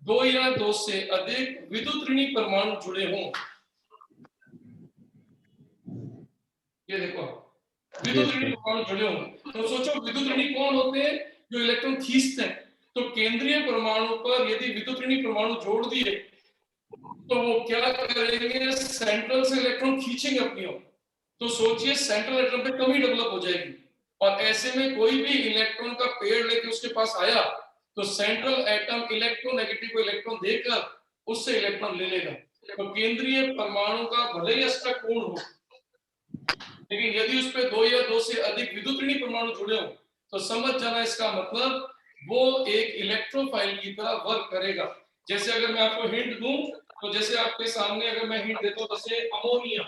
Speaker 3: 2 या 2 से अधिक विद्युत ऋणी परमाणु जुड़े हों। ये देखो विद्युत ऋणी परमाणु जुड़े हों तो सोचो विद्युत ऋणी कौन होते हैं? जो इलेक्ट्रॉन खींचते हैं। तो केंद्रीय परमाणु पर यदि विद्युत ऋणी परमाणु जोड़ दिए तो वो क्या करेंगे? सेंट्रल से इलेक्ट्रॉन खींचेंगे अपनी ओर। तो सोचिए सेंट्रल इलेक्ट्रॉन पे कमी डेवलप हो जाएगी और ऐसे में कोई भी इलेक्ट्रॉन का पेड़ लेके उसके पास आया तो सेंट्रल एटम इलेक्ट्रोनेगेटिव को इलेक्ट्रॉन देकर उससे इलेक्ट्रॉन ले लेगा। तो केंद्रीय परमाणु का भले ही अष्टकोण हो लेकिन यदि उस पे 2 या 2 से अधिक विद्युत ऋणी परमाणु जुड़े हो तो समझ जाना इसका मतलब वो एक इलेक्ट्रोफाइल की तरह वर्क करेगा। जैसे अगर मैं आपको हिंट दूं तो जैसे आपके सामने अगर मैं हिंट देता हूं जैसे अमोनिया,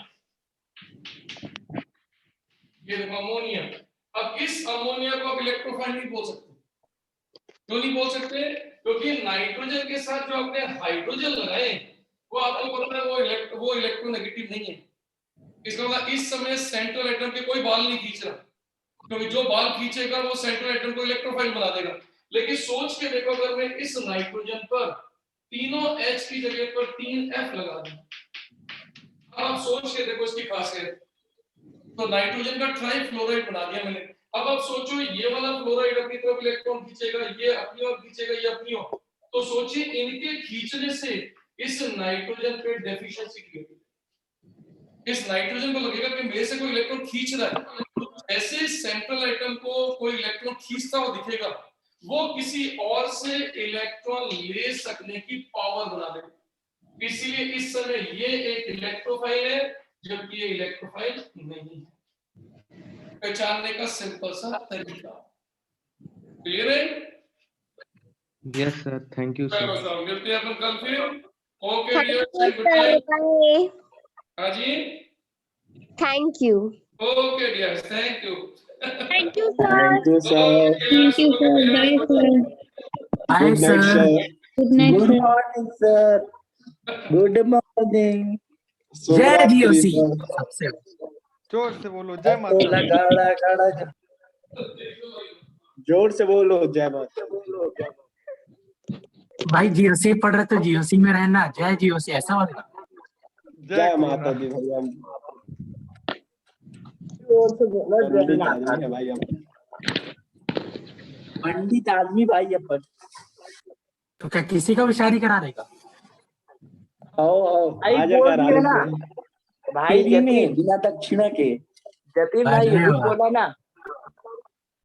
Speaker 3: ये देखो अमोनिया। अब इस अमोनिया को आप इलेक्ट्रोफाइल नहीं बोल सकते। क्यों नहीं बोल सकते? क्योंकि नाइट्रोजन के साथ जो आपने हाइड्रोजन लगाए वो आपको पता है वो इलेक्ट्रोनेगेटिव नहीं है। इसका मतलब इस समय सेंट्रल एटम के कोई बाल नहीं खींच रहा क्योंकि जो बाल खींचेगा वो सेंट्रल एटम को इलेक्ट्रोफाइल बना देगा। लेकिन सोच के देखो अगर मैं इस नाइट्रोजन पर तीनों H की जगह पर 3 F लगा दूं। आप सोच के देखो इसकी खासियत। तो नाइट्रोजन का ट्राइफ्लोराइड बना दिया मैंने। अब आप सोचो ये वाला फ्लोराइड अपनी तरफ इलेक्ट्रॉन खींचेगा, ये अपनी ओर खींचेगा, ये अपनी ओर। तो सोचिए इनके खींचने से इस नाइट्रोजन पे डेफिशिएंसी क्रिएट होगी। इस नाइट्रोजन को लगेगा कि मेरे से कोई इलेक्ट्रॉन खींच रहा है। ऐसे सेंट्रल एटम को कोई इलेक्ट्रॉन खींचता हुआ दिखेगा वो किसी और से इलेक्ट्रॉन ले सकने की पावर बना देगा। इसीलिए इस समय ये एक इलेक्ट्रोफाइल है जबकि ये इलेक्ट्रोफाइल नहीं है। पहचानने का सिंपल सा तरीका। क्लियर है?
Speaker 7: Yes sir, thank you sir.
Speaker 3: मिलते हैं अपन कल फिर। ओके डियर, हाँ जी,
Speaker 6: thank you.
Speaker 3: Okay dear, thank you.
Speaker 6: Thank you sir.
Speaker 5: Thank you sir.
Speaker 6: Thank you sir. Bye sir.
Speaker 11: Hi sir.
Speaker 6: Good night
Speaker 5: good
Speaker 6: sir.
Speaker 5: Morning sir. Good morning.
Speaker 11: जय GOC. सबसे
Speaker 12: जोर से बोलो जय माता दी।
Speaker 5: गाड़ा गाड़ा जोर से बोलो जय माता।
Speaker 11: भाई जीओसी पढ़ रहे तो जीओसी में रहना। जय जीओसी ऐसा होगा।
Speaker 5: जय माता दी भैया। जोर से बोलो जय माता दी भाई। पंडित आदमी भाई अपन।
Speaker 11: तो क्या किसी का भी शादी करा देगा?
Speaker 5: आओ आजा करा भाई। जतिन बिना दक्षिणा के। जतिन भाई ये बोला ना